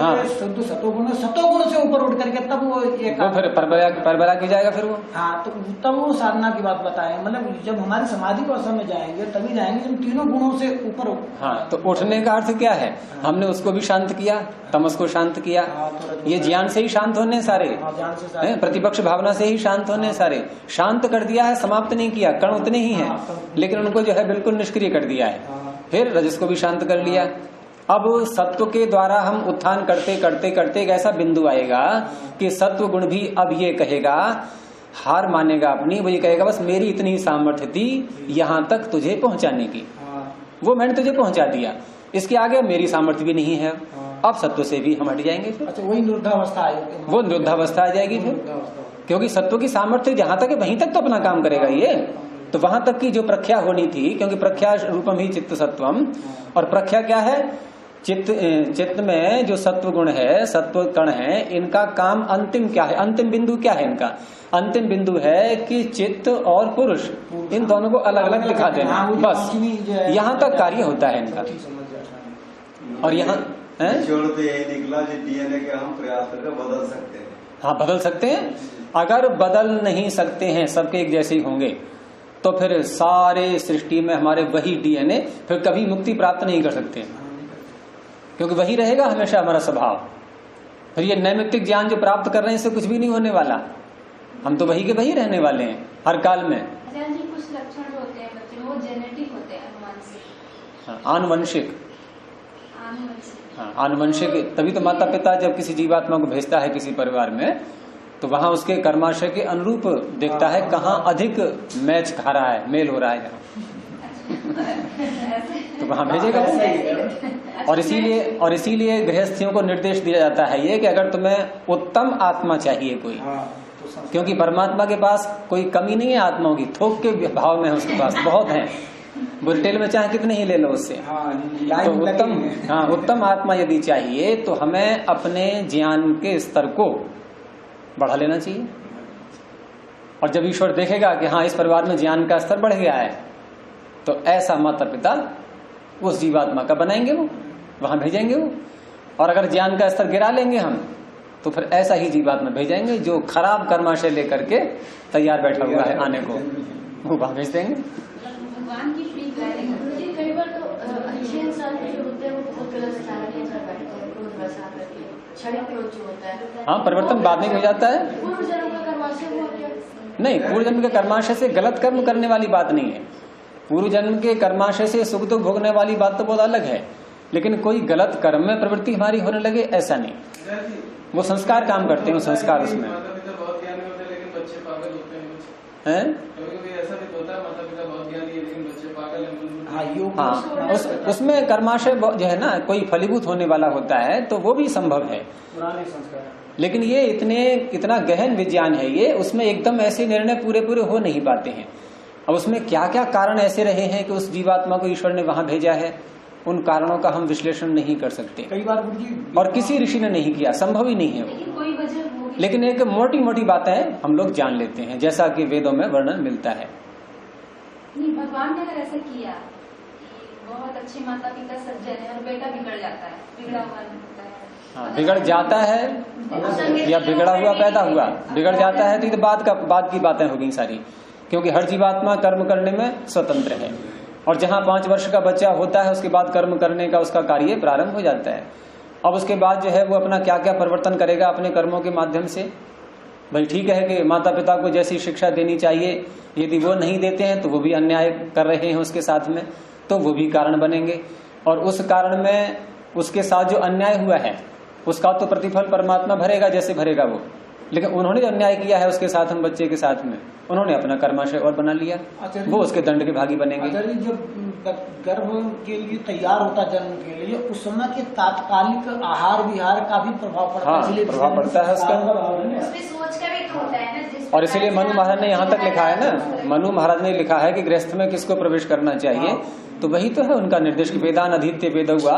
सतोगुण में, सतोगुण से ऊपर उठ करके तब वो ये फिर परबला की जाएगा फिर वो। हाँ, तो तब वो साधना की बात बताए, मतलब जब हमारी समाधि को असल में जाएंगे तभी जाएंगे जब तीनों गुणों से ऊपर। हाँ, तो उठने का अर्थ क्या है? हमने उसको भी शांत किया, तमस को शांत किया, ये ज्ञान से ही शांत होने सारे, प्रतिपक्ष भावना से ही शांत होने सारे, शांत कर दिया है, समाप्त नहीं किया, कण उतने ही हैं, लेकिन उनको जो है बिल्कुल निष्क्रिय कर दिया है। फिर रजस को भी शांत कर लिया। अब सत्व के द्वारा हम उत्थान करते करते करते एक ऐसा बिंदु आएगा कि सत्व गुण भी अब ये कहेगा, हार मानेगा अपनी, वो ये कहेगा बस मेरी इतनी सामर्थ्य थी यहाँ तक तुझे पहुंचाने की, वो मैंने तुझे पहुंचा दिया, इसके आगे मेरी सामर्थ्य भी नहीं है, अब सत्व से भी हम हट जाएंगे। फिर अच्छा, वही निरुद्धावस्था आएगी, वो निरुद्धावस्था आ जाएगी फिर, क्योंकि सत्व की सामर्थ्य जहां तक है वहीं तक तो अपना काम करेगा ये, तो वहां तक की जो प्रख्या होनी थी, क्योंकि प्रख्या रूपम ही चित्त सत्वम, और प्रख्या क्या है? चित्त में जो सत्व गुण है, सत्व कण है, इनका काम अंतिम क्या है? अंतिम बिंदु क्या है इनका? अंतिम बिंदु है कि चित्त और पुरुष इन दोनों को अलग अलग दिखा देना, बस यहाँ तक कार्य होता है इनका। और यहाँ तो यही निकला जो डीएनए के हम प्रयास करके बदल सकते हैं। हाँ, बदल सकते हैं। अगर बदल नहीं सकते हैं, सबके एक जैसे ही होंगे, तो फिर सारे सृष्टि में हमारे वही डीएनए, फिर कभी मुक्ति प्राप्त नहीं कर सकते, क्योंकि वही रहेगा हमेशा हमारा स्वभाव। फिर ये नैमित्तिक ज्ञान जो प्राप्त कर रहे हैं इससे कुछ भी नहीं होने वाला, हम तो वही के वही रहने वाले हैं हर काल में। आचार्य जी, कुछ लक्षण जो होते हैं बच्चे में वो जेनेटिक होते हैं, अनुवांशिक। हाँ, आनुवंशिक। हाँ, आनुवंशिक। तभी तो माता पिता जब किसी जीवात्मा को भेजता है किसी परिवार में, तो वहां उसके कर्माशय के अनुरूप देखता है कहाँ अधिक मैच खा रहा है, मेल हो रहा है जहाँ, तो वहां भेजेगा वो। और इसीलिए गृहस्थियों को निर्देश दिया जाता है ये कि अगर तुम्हें उत्तम आत्मा चाहिए कोई, क्योंकि परमात्मा के पास कोई कमी नहीं है आत्माओं की, थोक के भाव में है उसके पास, बहुत है, बुलटेल में चाहे कितने ही ले लो उससे। तो उत्तम आत्मा यदि चाहिए तो हमें अपने ज्ञान के स्तर को बढ़ा लेना चाहिए। और जब ईश्वर देखेगा कि हाँ इस परिवार में ज्ञान का स्तर बढ़ गया है, तो ऐसा माता पिता उस जीवात्मा का बनाएंगे, वो वहां भेजेंगे वो। और अगर ज्ञान का स्तर गिरा लेंगे हम, तो फिर ऐसा ही जीवात्मा भेजेंगे जो खराब कर्माशय लेकर के तैयार बैठा हुआ है आने को, वो वहां भेज देंगे। भगवान की फ्री कई बार तो अच्छे इंसान जो होते हैं वो बहुत गलत स्थान में क्षणिक क्रोध जो होता है। हाँ, परिवर्तन बाद में हो जाता है। पूर्व जन्म का कर्माशय हुआ क्या? नहीं, पूर्व जन्म के कर्माशय से गलत कर्म करने वाली बात नहीं है। पूर्व जन्म के कर्माशय से सुख दुख भोगने वाली बात तो बहुत अलग है, लेकिन कोई गलत कर्म में प्रवृत्ति हमारी होने लगे ऐसा नहीं। वो संस्कार काम करते हैं, वो संस्कार उसमें माता पिता बहुत ज्ञानी होते हैं लेकिन बच्चे पागल होते हैं कुछ। हैं। कभी-कभी ऐसा भी होता है, माता पिता बहुत ज्ञानी है लेकिन बच्चे पागल हैं। हाँ, योग हाँ, उसमें कर्माशय जो है ना, कोई फलीभूत होने वाला होता है तो वो भी संभव है, पुराने संस्कार। लेकिन ये इतना गहन विज्ञान है ये, उसमें एकदम ऐसे निर्णय पूरे पूरे हो नहीं पाते हैं। अब उसमें क्या क्या कारण ऐसे रहे हैं कि उस जीवात्मा को ईश्वर ने वहां भेजा है, उन कारणों का हम विश्लेषण नहीं कर सकते, कई बार गुरु जी, और किसी ऋषि ने नहीं किया, संभव ही नहीं है वो। लेकिन कोई वजह होगी। लेकिन एक मोटी मोटी बातें हम लोग जान लेते हैं, जैसा कि वेदों में वर्णन मिलता है। नहीं, भगवान ने अगर ऐसा किया कि बहुत अच्छे माता पिता सज्जन है और बेटा बिगड़ जाता है, बिगड़ा हुआ होता है। हाँ, बिगड़ जाता है या बिगड़ा हुआ पैदा हुआ, बिगड़ जाता है तो ये बाद की बातें हो गई सारी, क्योंकि हर जीवात्मा कर्म करने में स्वतंत्र है, और जहां 5 वर्ष का बच्चा होता है उसके बाद कर्म करने का उसका कार्य प्रारंभ हो जाता है। अब उसके बाद जो है वो अपना क्या क्या परिवर्तन करेगा अपने कर्मों के माध्यम से। भाई ठीक है कि माता पिता को जैसी शिक्षा देनी चाहिए, यदि वो नहीं देते हैं तो वो भी अन्याय कर रहे हैं उसके साथ में, तो वो भी कारण बनेंगे, और उस कारण में उसके साथ जो अन्याय हुआ है उसका तो प्रतिफल परमात्मा भरेगा जैसे भरेगा वो। लेकिन उन्होंने जो अन्याय किया है उसके साथ, हम बच्चे के साथ में, उन्होंने अपना कर्माशय और बना लिया, वो उसके दंड के भागी बनेंगे। आचार्य, जब गर्भ के लिए तैयार होता जन्म के लिए, उस समय के तात्कालिक आहार विहार का भी प्रभाव पड़ता है। हाँ, प्रभाव पड़ता है उसका। उसमें सोच का भी तो होता है ना, और इसीलिए मनु महाराज ने यहाँ तक लिखा है ना, मनु महाराज ने लिखा है कि गृहस्थ में किसको प्रवेश करना चाहिए, तो वही तो है उनका निर्देश कि वेदान अधीत्य वेद हुआ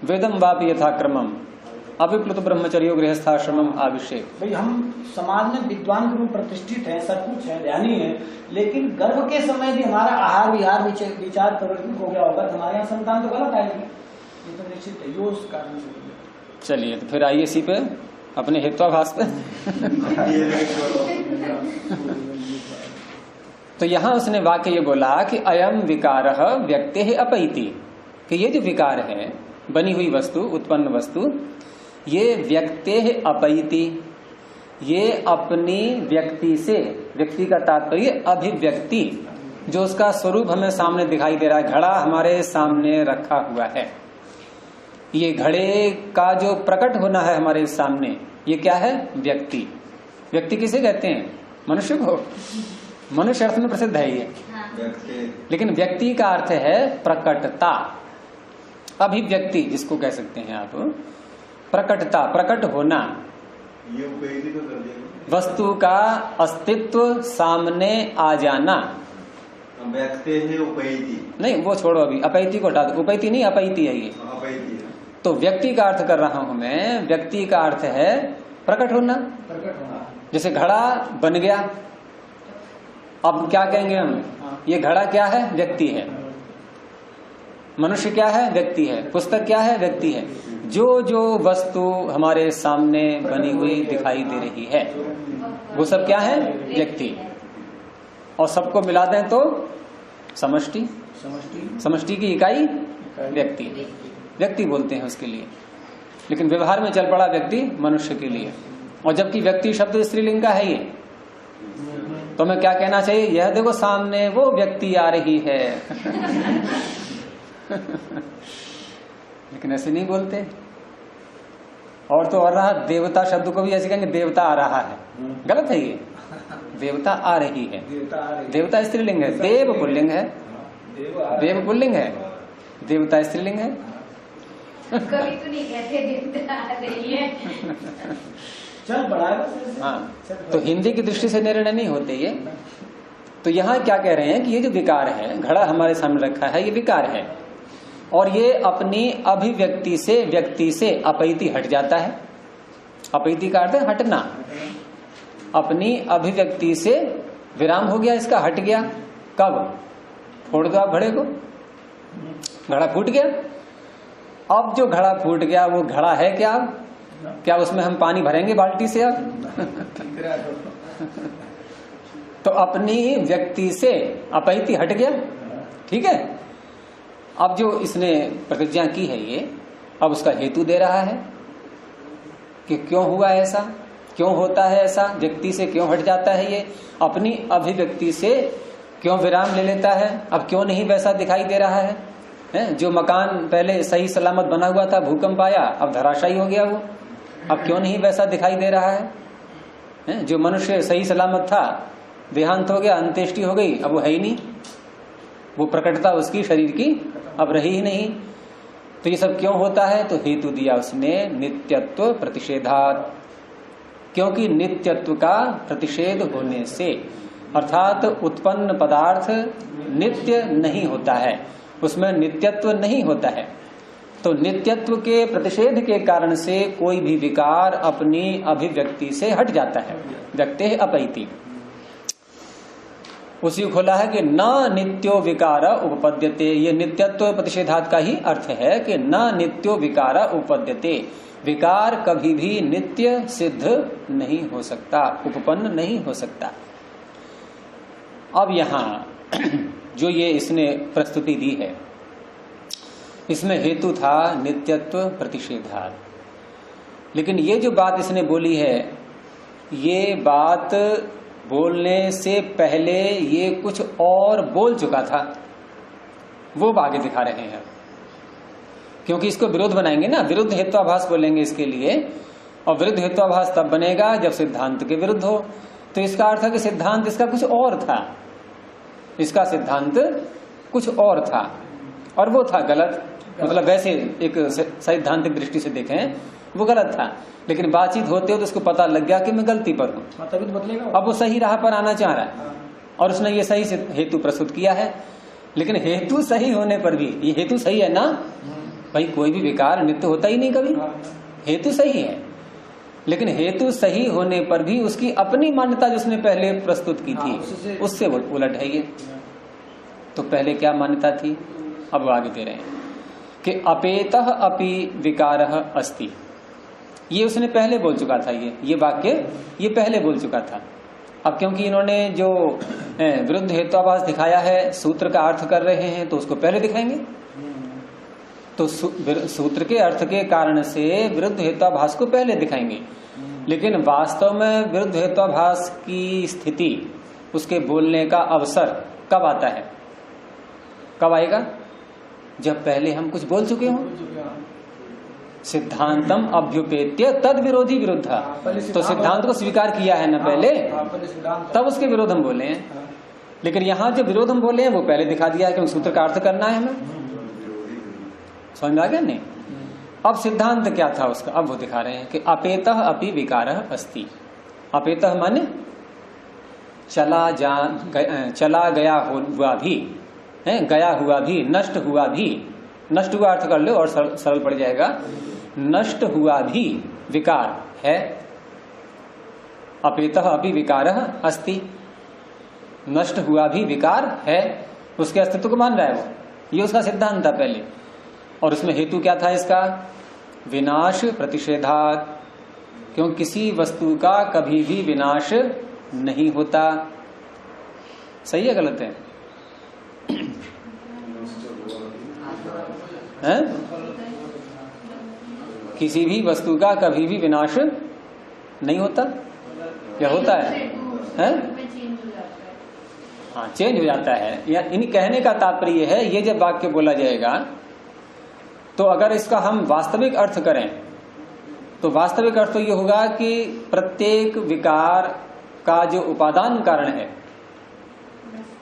वेदम वापि यथाक्रमम अभिप्लुत ब्रह्मचर्यो गृहस्थाश्रमम आविषेक। भाई हम समाज में विद्वान के रूप प्रतिष्ठित है, सब कुछ है, ध्यानी है, लेकिन गर्भ के समय भी हमारा आहार विहार विचार परिवर्तित हो गया होगा, हमारे यहाँ संतान तो गलत आएगी, ये तो निश्चित है, यो उस कारण से। चलिए तो फिर आइए इसी पे अपने हेत्वाभास पे। तो यहाँ उसने वाक्य ये बोला कि अयम विकार व्यक्ति है अपैति, कि ये जो विकार है, बनी हुई वस्तु, उत्पन्न वस्तु, ये व्यक्ति है अपैति, ये अपनी व्यक्ति से, व्यक्ति का तात्पर्य अभिव्यक्ति, जो उसका स्वरूप हमें सामने दिखाई दे रहा है, घड़ा हमारे सामने रखा हुआ है, ये घड़े का जो प्रकट होना है हमारे सामने, ये क्या है? व्यक्ति। व्यक्ति किसे कहते हैं? मनुष्य को। मनुष्य अर्थ में प्रसिद्ध है ये, लेकिन व्यक्ति का अर्थ है प्रकटता, अभिव्यक्ति जिसको कह सकते हैं आप, प्रकटता, प्रकट होना, ये उपयोगी तो कर दिया, वस्तु का अस्तित्व सामने आ जाना। व्यक्ति है उपैति, नहीं वो छोड़ो, अभी अपैति को हटा दो, उपैति नहीं अपैति है ये। अपैति है। तो व्यक्ति का अर्थ कर रहा हूं मैं, व्यक्ति का अर्थ है प्रकट होना। प्रकट होना, जैसे घड़ा बन गया, अब क्या कहेंगे हम? ये घड़ा क्या है? व्यक्ति है। मनुष्य क्या है? व्यक्ति है। पुस्तक क्या है? व्यक्ति है। जो जो वस्तु हमारे सामने बनी हुई दिखाई दे रही है वो सब क्या है? व्यक्ति। और सबको मिला दें तो समष्टि, समष्टि की इकाई व्यक्ति, व्यक्ति बोलते हैं उसके लिए, लेकिन व्यवहार में चल पड़ा व्यक्ति मनुष्य के लिए। और जबकि व्यक्ति शब्द स्त्रीलिंग का है ये, तो हमें क्या कहना चाहिए? यह देखो सामने वो व्यक्ति आ रही है। लेकिन ऐसे नहीं बोलते। और तो और रहा, देवता शब्द को भी ऐसे कहेंगे, देवता आ रहा है, गलत है ये। देवता आ रही है, देवता स्त्रीलिंग है, देव पुल्लिंग है, देव पुल्लिंग है, देवता स्त्रीलिंग है। कभी तो नहीं कहते देवता आ रही है। चल बड़ा। हाँ, तो हिंदी की दृष्टि से निर्णय नहीं होते ये। तो यहाँ क्या कह रहे हैं कि ये जो विकार है, घड़ा हमारे सामने रखा है, ये विकार है, और ये अपनी अभिव्यक्ति से, व्यक्ति से अपैति हट जाता है। अपैति का अर्थ है हटना। अपनी अभिव्यक्ति से विराम हो गया, इसका हट गया। कब? फोड़ दो आप घड़े को, घड़ा फूट गया। अब जो घड़ा फूट गया वो घड़ा है क्या? अब क्या उसमें हम पानी भरेंगे बाल्टी से? अब तो अपनी व्यक्ति से अपैति हट गया, ठीक है। अब जो इसने प्रतिज्ञा की है ये, अब उसका हेतु दे रहा है कि क्यों हुआ ऐसा, क्यों होता है ऐसा, व्यक्ति से क्यों हट जाता है, ये अपनी अभिव्यक्ति से क्यों विराम ले लेता है, अब क्यों नहीं वैसा दिखाई दे रहा है? जो मकान पहले सही सलामत बना हुआ था, भूकंप आया, अब धराशायी हो गया वो, अब क्यों नहीं वैसा दिखाई दे रहा है? जो मनुष्य सही सलामत था, देहांत हो गया, अंत्येष्टि हो गई, अब वो है ही नहीं, वो प्रकटता उसकी शरीर की अब रही ही नहीं। तो ये सब क्यों होता है? तो हेतु दिया उसने नित्यत्व प्रतिषेधात, क्योंकि नित्यत्व का प्रतिषेध होने से, अर्थात उत्पन्न पदार्थ नित्य नहीं होता है, उसमें नित्यत्व नहीं होता है। तो नित्यत्व के प्रतिषेध के कारण से कोई भी विकार अपनी अभिव्यक्ति से हट जाता है। व्यक्ते अपैति, उसी खोला है कि न नित्यो विकार उपपद्यते। ये नित्यत्व प्रतिषेधात का ही अर्थ है कि न नित्यो विकार उपपद्यते, विकार कभी भी नित्य सिद्ध नहीं हो सकता, उपपन्न नहीं हो सकता। अब यहां जो ये इसने प्रस्तुति दी है, इसमें हेतु था नित्यत्व प्रतिषेधात, लेकिन ये जो बात इसने बोली है, ये बात बोलने से पहले ये कुछ और बोल चुका था, वो आगे दिखा रहे हैं। क्योंकि इसको विरोध बनाएंगे ना, विरुद्ध हेत्वाभास बोलेंगे इसके लिए, और विरुद्ध हेत्वाभास तब बनेगा जब सिद्धांत के विरुद्ध हो। तो इसका अर्थ है कि सिद्धांत इसका कुछ और था, इसका सिद्धांत कुछ और था, और वो था गलत। मतलब वैसे एक सैद्धांतिक दृष्टि से देखें वो गलत था, लेकिन बातचीत होते हो तो उसको पता लग गया कि मैं गलती पर हूं, तभी तो बदलेगा। अब वो सही राह पर आना चाह रहा है, और उसने ये सही हेतु प्रस्तुत किया है। लेकिन हेतु सही होने पर भी, ये हेतु सही है ना भाई, कोई भी विकार नित्य होता ही नहीं कभी, हेतु सही है, लेकिन हेतु सही होने पर भी उसकी अपनी मान्यता जो उसने पहले प्रस्तुत की थी उससे उलट है ये। तो पहले क्या मान्यता थी, अब वो आगे दे रहे हैं कि अपेतः अपि विकारः अस्ति। ये उसने पहले बोल चुका था, ये वाक्य ये पहले बोल चुका था। अब क्योंकि इन्होंने जो विरुद्ध हेत्वाभास दिखाया है, सूत्र का अर्थ कर रहे हैं, तो उसको पहले दिखाएंगे। तो सूत्र के अर्थ के कारण से विरुद्ध हेत्वाभास को पहले दिखाएंगे, लेकिन वास्तव में विरुद्ध हेत्वाभास की स्थिति, उसके बोलने का अवसर कब आता है, कब आएगा? जब पहले हम कुछ बोल चुके हों। सिद्धांतम अभ्युपेत्य तद विरोधी विरुद्ध, तो सिद्धांत को स्वीकार किया है ना पहले, तब उसके विरोध हम बोले हैं। लेकिन यहाँ जो विरोध हम बोले हैं वो पहले दिखा दिया कि सूत्र का अर्थ करना है हमें, समझ में आ गया नहीं? अब सिद्धांत क्या था उसका, अब वो दिखा रहे हैं कि अपेतः अपि विकारः अस्ति। अपेतः माने चला गया हुआ भी है, गया हुआ भी, नष्ट हुआ भी, नष्ट हुआ अर्थ कर लो और सरल पड़ जाएगा, नष्ट हुआ भी विकार है। अपेतः अपि विकारः अस्ति, नष्ट हुआ भी विकार है, उसके अस्तित्व को मान रहा है वो, ये उसका सिद्धांत था पहले। और उसमें हेतु क्या था इसका? विनाश प्रतिषेधात, क्योंकि किसी वस्तु का कभी भी विनाश नहीं होता। सही है गलत है? हैं? किसी भी वस्तु का कभी भी विनाश नहीं होता, क्या होता है? हैं? हाँ, चेंज हो जाता है। या इन कहने का तात्पर्य है, ये जब वाक्य बोला जाएगा तो अगर इसका हम वास्तविक अर्थ करें तो वास्तविक अर्थ तो ये होगा कि प्रत्येक विकार का जो उपादान कारण है,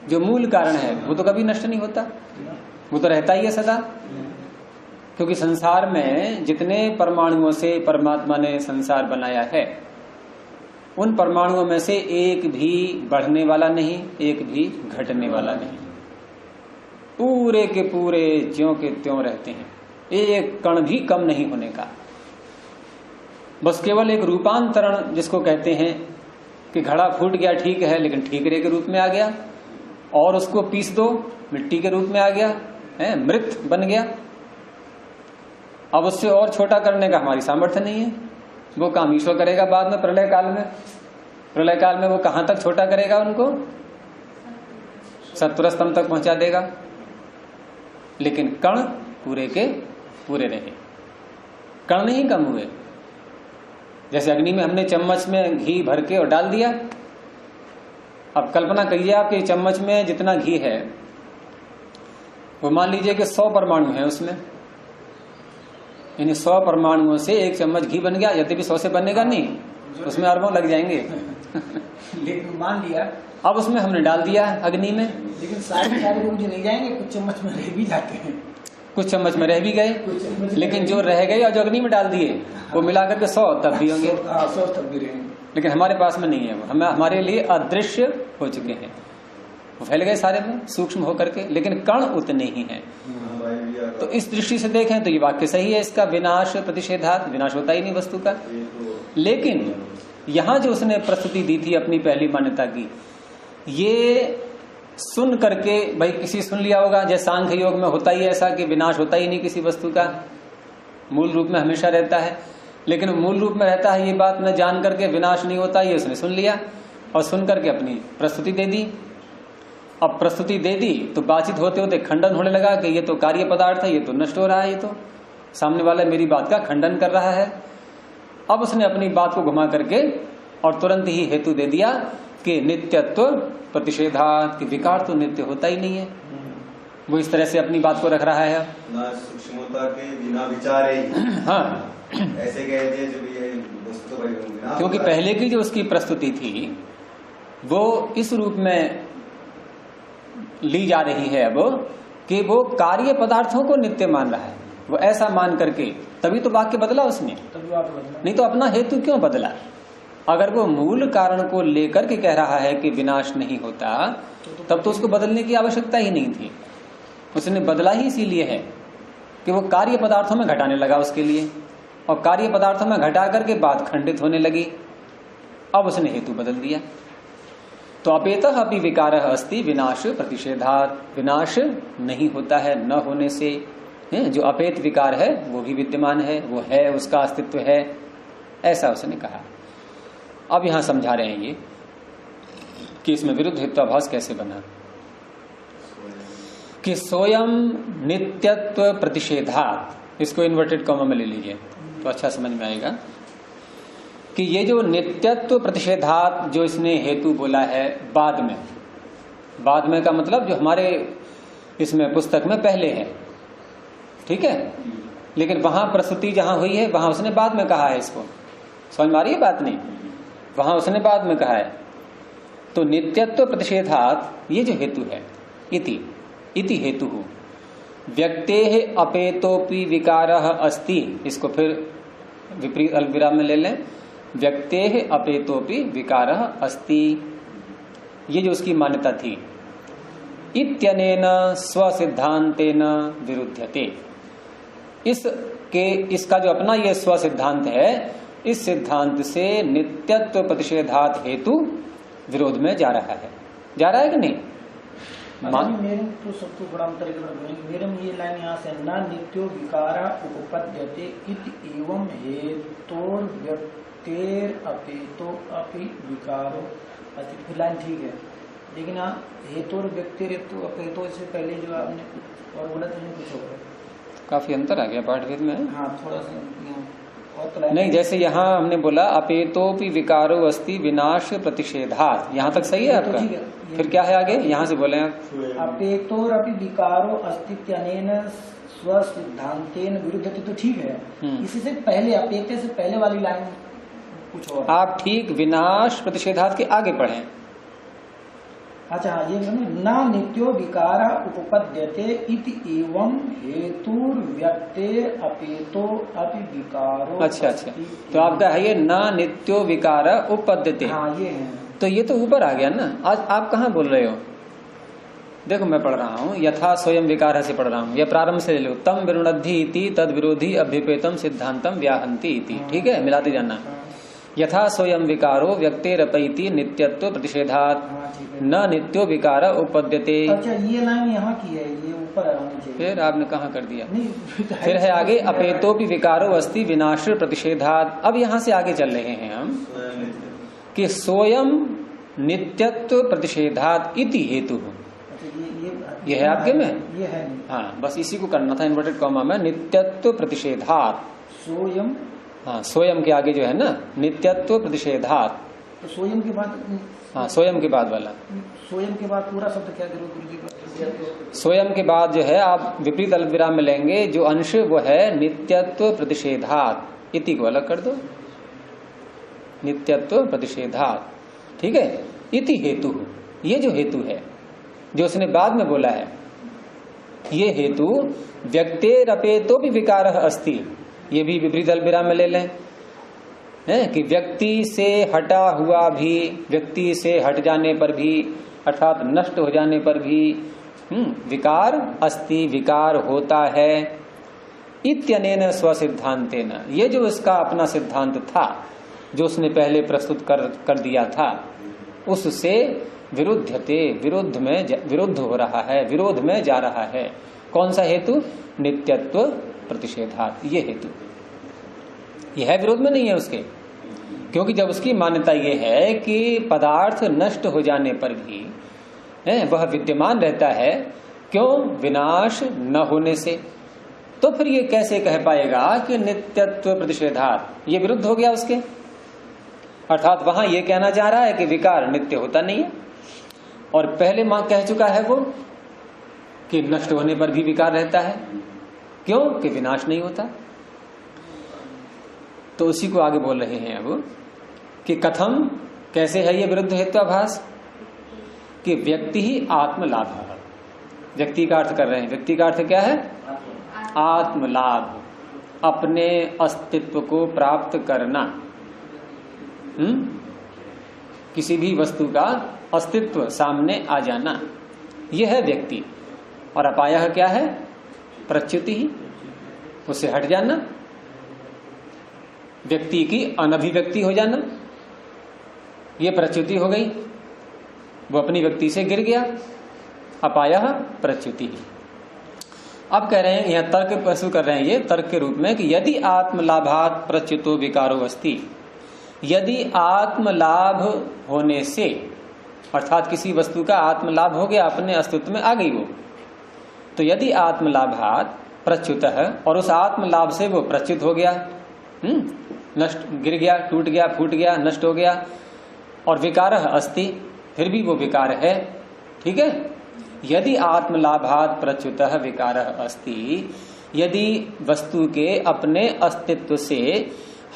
जो मूल कारण है, वो तो कभी नष्ट नहीं होता, वो तो रहता ही है सदा। क्योंकि संसार में जितने परमाणुओं से परमात्मा ने संसार बनाया है, उन परमाणुओं में से एक भी बढ़ने वाला नहीं, एक भी घटने वाला नहीं, पूरे के पूरे ज्यों के त्यों रहते हैं, एक कण भी कम नहीं होने का। बस केवल एक रूपांतरण जिसको कहते हैं कि घड़ा फूट गया ठीक है, लेकिन ठीकरे के रूप में आ गया, और उसको पीस दो मिट्टी के रूप में आ गया है, मृत बन गया। अब उससे और छोटा करने का हमारी सामर्थ्य नहीं है, वो काम ईश्वर करेगा बाद में प्रलय काल में। प्रलय काल में वो कहां तक छोटा करेगा उनको? सत्वर स्तंभ तक पहुंचा देगा, लेकिन कण पूरे के पूरे रहे, कण नहीं कम हुए। जैसे अग्नि में हमने चम्मच में घी भर के और डाल दिया। अब कल्पना करिए आपके चम्मच में जितना घी है वो मान लीजिए कि 100 परमाणु है उसमें, यानी 100 परमाणुओं से एक चम्मच घी बन गया। यद्यपि 100 से बनेगा नहीं, उसमें अरबों लग जाएंगे। लेकिन मान लिया अब उसमें हमने डाल दिया अग्नि में, लेकिन सारे लोग नहीं जाएंगे, कुछ चम्मच में रह भी जाते हैं, कुछ चम्मच में रह भी गए, लेकिन जो रह गए और जो अग्नि में डाल दिए वो मिलाकर के 100 तब भी होंगे। 100 तब भी रहेंगे, लेकिन हमारे पास में नहीं है वो, हमारे लिए अदृश्य हो चुके हैं, वो फैल गए सारे में सूक्ष्म होकर के, लेकिन कण उतने ही हैं। तो इस दृष्टि से देखें तो ये वाक्य सही है इसका, विनाश प्रतिषेधात, विनाश होता ही नहीं वस्तु का। लेकिन यहां जो उसने प्रस्तुति दी थी अपनी पहली मान्यता की, ये सुन करके भाई किसी सुन लिया होगा, जैसे सांख्य योग में होता ही ऐसा कि विनाश होता ही नहीं किसी वस्तु का, मूल रूप में हमेशा रहता है। लेकिन मूल रूप में रहता है ये बात न जान करके विनाश नहीं होता, ये उसने सुन लिया और सुन करके अपनी प्रस्तुति दे दी। अब प्रस्तुति दे दी तो बातचीत होते होते खंडन होने लगा कि ये तो कार्य पदार्थ है, ये तो नष्ट हो रहा है, ये तो सामने वाला मेरी बात का खंडन कर रहा है। अब उसने अपनी बात को घुमा करके और तुरंत ही हेतु दे दिया कि नित्यत्व प्रतिषेधात, कि विकार तो नित्य होता ही नहीं है। वो इस तरह से अपनी बात को रख रहा है ना सूक्ष्मता के बिना विचारे ही। हाँ, ऐसे कह दिए जब ये वस्तु बिना, क्योंकि पहले की जो उसकी प्रस्तुति थी वो इस रूप में ली जा रही है अब कि वो कार्य पदार्थों को नित्य मान रहा है। वो ऐसा मान करके तभी तो वाक्य बदला उसने, नहीं तो अपना हेतु क्यों बदला? अगर वो मूल कारण को लेकर के कह रहा है कि विनाश नहीं होता, तब तो उसको बदलने की आवश्यकता ही नहीं थी। उसने बदला ही इसीलिए है कि वो कार्य पदार्थों में घटाने लगा उसके लिए, और कार्य पदार्थों में घटा करके बात खंडित होने लगी। अब उसने हेतु बदल दिया। तो अपेतः अपि विकारः अस्ति विनाश प्रतिषेधात्, विनाश नहीं होता है न होने से, जो अपेत विकार है वो भी विद्यमान है, वो है, उसका अस्तित्व है, ऐसा उसने कहा। अब यहां समझा रहे हैं ये कि इसमें विरुद्ध हेत्वाभास कैसे बना, कि स्वयं नित्यत्व प्रतिषेधात्, इसको इन्वर्टेड कॉमा में ले लीजिए तो अच्छा समझ में आएगा कि ये जो नित्यत्व प्रतिषेधात् जो इसने हेतु बोला है बाद में का मतलब जो हमारे इसमें पुस्तक में पहले है, ठीक है, लेकिन वहां प्रस्तुति जहां हुई है वहां उसने बाद में कहा है। इसको समझ में आ रही है बात? नहीं, वहां उसने बाद में कहा है। तो नित्यत्व प्रतिषेधात् ये जो हेतु है, इति हेतु व्यक्तेः अपेतोपि विकारः अस्ति, इसको फिर विपरीत अल्पविराम में ले लें, व्यक्तेः अपेतोपि विकारः अस्ति, ये जो उसकी मान्यता थी। इत्यनेन स्वसिद्धांतेन विरुध्यते, इसका जो अपना ये स्व सिद्धांत है, इस सिद्धांत से नित्यत्व प्रतिषेधात् हेतु विरोध में जा रहा है कि नहीं? मेरे तो सबको बड़ा अंतर मेरे में ये लाइन यहाँ से, न नित्यो विकारा उपपद्यते इति एवं हेतोर व्यक्तेर अपेतो अपि विकारो अस्ति, लाइन ठीक है, लेकिन हेतोर व्यक्तेर अपेतो से पहले जो आपने कुछ और बोला था कुछ और, काफी अंतर आ गया पाठभेद में। हाँ, थोड़ा सा नहीं, जैसे यहाँ हमने बोला अपेतोपि विकारो अस्ति विनाश प्रतिषेधात्, यहाँ तक सही है आपका? तो फिर क्या है आगे? यहाँ से बोले आप, अपेतोरपि विकारो अस्तित्यनेन स्वसिद्धांतेन विरुद्धते, तो ठीक है। इसी से पहले, अपेते से पहले वाली लाइन कुछ और, आप ठीक विनाश प्रतिषेधात् के आगे पढ़े। अच्छा, ये न नित्यो विकारा उपपद्यते इति एवं हेतुर व्यक्तेर अपेतो अपि विकारो। अच्छा, तो आपका है ये न नित्यो विकार उपपद्यते। हाँ, ये है। तो ये तो ऊपर आ गया ना। आज आप कहाँ बोल रहे हो? देखो मैं पढ़ रहा हूँ, यथा स्वयं विकार से पढ़ रहा हूँ, या प्रारंभ से ले लो, तम विरुणद्धि इति तद विरोधी अभ्युपेतम सिद्धांतम व्याहंति इति, ठीक है, मिलाते जाना। यथा स्वयं विकारो व्यक्तेरपैति नित्यत्व प्रतिषेधात् न नित्यो विकार उपपद्यते। अच्छा, ये लाइन यहाँ की है, ये ऊपर आनी चाहिए। फिर आपने कहाँ कर दिया? फिर है आगे अपेतोपि विकारो अस्ति विनाश प्रतिषेधात्। अब यहाँ से आगे चल रहे हैं हम कि स्वयं नित्यत्व प्रतिषेधात् इति हेतु। ये है आपके में? ये है। हाँ, बस इसी को करना था इन्वर्टेड कॉमा में, नित्यत्व प्रतिषेधात्। स्वयं हाँ, स्वयं के आगे जो है ना नित्यत्व प्रतिषेधात, तो स्वयं के बाद, हाँ स्वयं के बाद वाला, स्वयं के बाद पूरा शब्द क्या करो गुरु जी? स्वयं के बाद जो है आप विपरीत अल्पविराम में लेंगे, जो अंश वो है नित्यत्व प्रतिषेधात, इति को अलग कर दो, नित्यत्व प्रतिषेधात, ठीक है। इति हेतु, ये जो हेतु है जो उसने बाद में बोला है, ये हेतु व्यक्तेरपेतो भी विकार अस्ति, ये भी विपरीत अल्पविराम में ले लें है कि व्यक्ति से हटा हुआ भी, व्यक्ति से हट जाने पर भी अर्थात नष्ट हो जाने पर भी विकार अस्ति, विकार होता है। इत्यनेन स्वसिद्धांतेन, ये जो इसका अपना सिद्धांत था जो उसने पहले प्रस्तुत कर दिया था, उससे विरुद्धते, विरुद्ध हो रहा है, विरोध में जा रहा है। कौन सा हेतु? नित्यत्व प्रतिषेधात, ये हेतु, यह है विरोध में नहीं है उसके, क्योंकि जब उसकी मान्यता यह है कि पदार्थ नष्ट हो जाने पर भी वह विद्यमान रहता है, क्यों? विनाश न होने से, तो फिर ये कैसे कह पाएगा कि नित्यत्व प्रतिषेधात, ये विरुद्ध हो गया उसके। अर्थात वहां ये कहना चाह रहा है कि विकार नित्य होता नहीं है, और पहले मां कह चुका है वो कि नष्ट होने पर भी विकार रहता है, क्यों? कि विनाश नहीं होता। तो उसी को आगे बोल रहे हैं अब कि कथम, कैसे है ये विरुद्ध हेत्वाभास, कि व्यक्ति ही आत्मलाभ, व्यक्ति का अर्थ कर रहे हैं, व्यक्ति का अर्थ क्या है? आत्मलाभ, अपने अस्तित्व को प्राप्त करना, किसी भी वस्तु का अस्तित्व सामने आ जाना, यह है व्यक्ति। और अपायः क्या है? प्रच्युति ही, उससे हट जाना, व्यक्ति की अनभिव्यक्ति हो जाना, ये प्रच्युति हो गई, वो अपनी व्यक्ति से गिर गया, अपायः प्रच्युति ही। अब कह रहे हैं, यह तर्क प्रस्तुत कर रहे हैं ये तर्क के रूप में कि यदि आत्मलाभात प्रच्युतो विकारो अस्ति, यदि आत्मलाभ होने से, अर्थात किसी वस्तु का आत्मलाभ हो गया, अपने अस्तित्व में आ गई वो, तो यदि आत्मलाभात प्रच्युत है, और उस आत्मलाभ से वो प्रच्युत हो गया, नष्ट, गिर गया, टूट गया, फूट गया, नष्ट हो गया, और विकारः अस्ति, फिर भी वो विकार है, ठीक है। यदि आत्मलाभात प्रच्युतः विकारः अस्ति, यदि वस्तु के अपने अस्तित्व से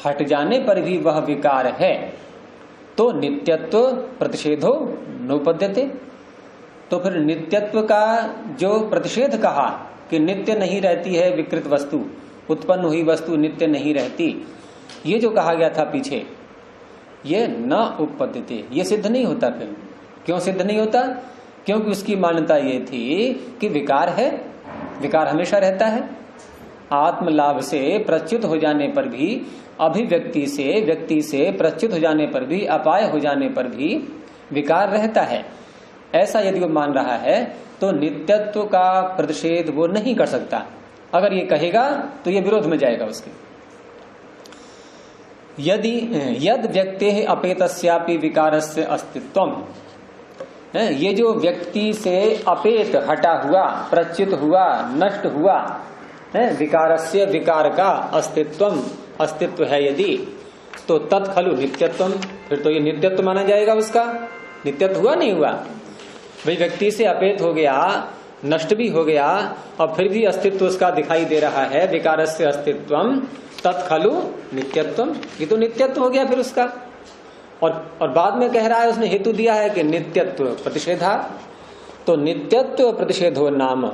हट जाने पर भी वह विकार है, तो नित्यत्व प्रतिषेधो नोपद्यते, तो फिर नित्यत्व का जो प्रतिषेध कहा कि नित्य नहीं रहती है विकृत वस्तु, उत्पन्न हुई वस्तु नित्य नहीं रहती, ये जो कहा गया था पीछे, ये न उपपद्यते, ये सिद्ध नहीं होता। फिर क्यों सिद्ध नहीं होता? क्योंकि उसकी मान्यता ये थी कि विकार है, विकार हमेशा रहता है, आत्मलाभ से प्रच्युत हो जाने पर भी, अभिव्यक्ति से, व्यक्ति से प्रच्युत हो जाने पर भी, अपाय हो जाने पर भी विकार रहता है। ऐसा यदि वो मान रहा है तो नित्यत्व का प्रतिषेध वो नहीं कर सकता। अगर ये कहेगा तो ये विरोध में जाएगा उसके। यदि यद व्यक्ति अपेतस्यापि विकारस्य अस्तित्वम, ये जो व्यक्ति से अपेत, हटा हुआ, प्रच्युत हुआ, नष्ट हुआ विकारस्य, विकार का अस्तित्वम, अस्तित्व है यदि, तो तत्खलु नित्यत्वम, फिर तो ये नित्यत्व माना जाएगा उसका। नित्यत्व हुआ नहीं हुआ? भाई व्यक्ति से अपेत हो गया, नष्ट भी हो गया, और फिर भी अस्तित्व उसका दिखाई दे रहा है, विकारस्य अस्तित्वम तत्खलु नित्यत्वम, ये तो नित्यत्व हो गया फिर उसका। और बाद में कह रहा है, उसने हेतु दिया है कि नित्यत्व प्रतिषेधा, तो नित्यत्व प्रतिषेधो नाम,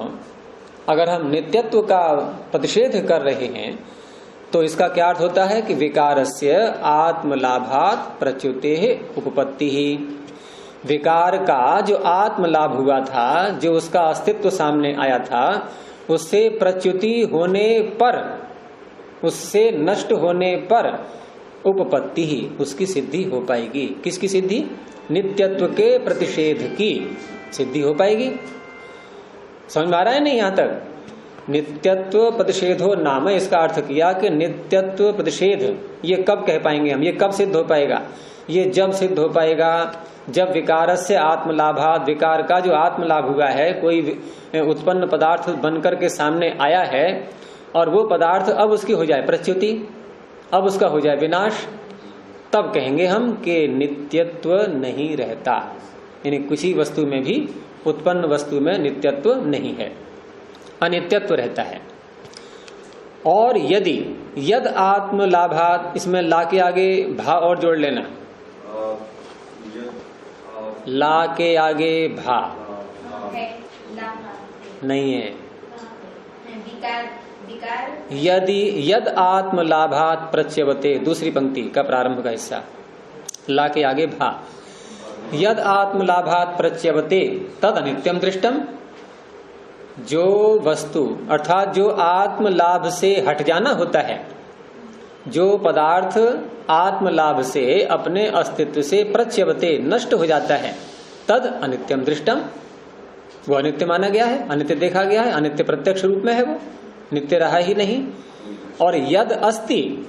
अगर हम नित्यत्व का प्रतिषेध कर रहे हैं तो इसका क्या अर्थ होता है कि विकारस्य आत्मलाभात प्रच्युतेः उपपत्ति ही, विकार का जो आत्मलाभ हुआ था, जो उसका अस्तित्व सामने आया था, उससे प्रच्युति होने पर, उससे नष्ट होने पर उपपत्ति ही, उसकी सिद्धि हो पाएगी। किसकी सिद्धि? नित्यत्व के प्रतिषेध की सिद्धि हो पाएगी। समझ में आ रहा है नहीं? यहां तक नित्यत्व प्रतिषेधो नाम, इसका अर्थ किया कि नित्यत्व प्रतिषेध ये कब कह पाएंगे हम, ये कब सिद्ध हो पाएगा? ये जब सिद्ध हो पाएगा जब विकारस्य आत्मलाभात, विकार का जो आत्मलाभ हुआ है, कोई उत्पन्न पदार्थ बनकर के सामने आया है और वो पदार्थ अब उसकी हो जाए प्रच्युति, अब उसका हो जाए विनाश, तब कहेंगे हम कि नित्यत्व नहीं रहता, यानी किसी वस्तु में भी, उत्पन्न वस्तु में नित्यत्व नहीं है, अनित्यत्व रहता है। और यदि यद आत्म लाभात, इसमें ला के आगे भा और जोड़ लेना, ला के आगे भा नहीं है। यदि यद आत्म लाभात प्रच्यवते, दूसरी पंक्ति का प्रारंभ का हिस्सा, ला के आगे भा, यद आत्म लाभात प्रच्यवते तद अनित्यम दृष्टम, जो वस्तु अर्थात जो आत्म लाभ से हट जाना होता है, जो पदार्थ आत्म लाभ से अपने अस्तित्व से प्रच्यवते नष्ट हो जाता है, तद अनित्यम दृष्टम, वो अनित्य माना गया है, अनित्य देखा गया है, अनित्य प्रत्यक्ष रूप में है, वो नित्य रहा ही नहीं। और यद अस्ति,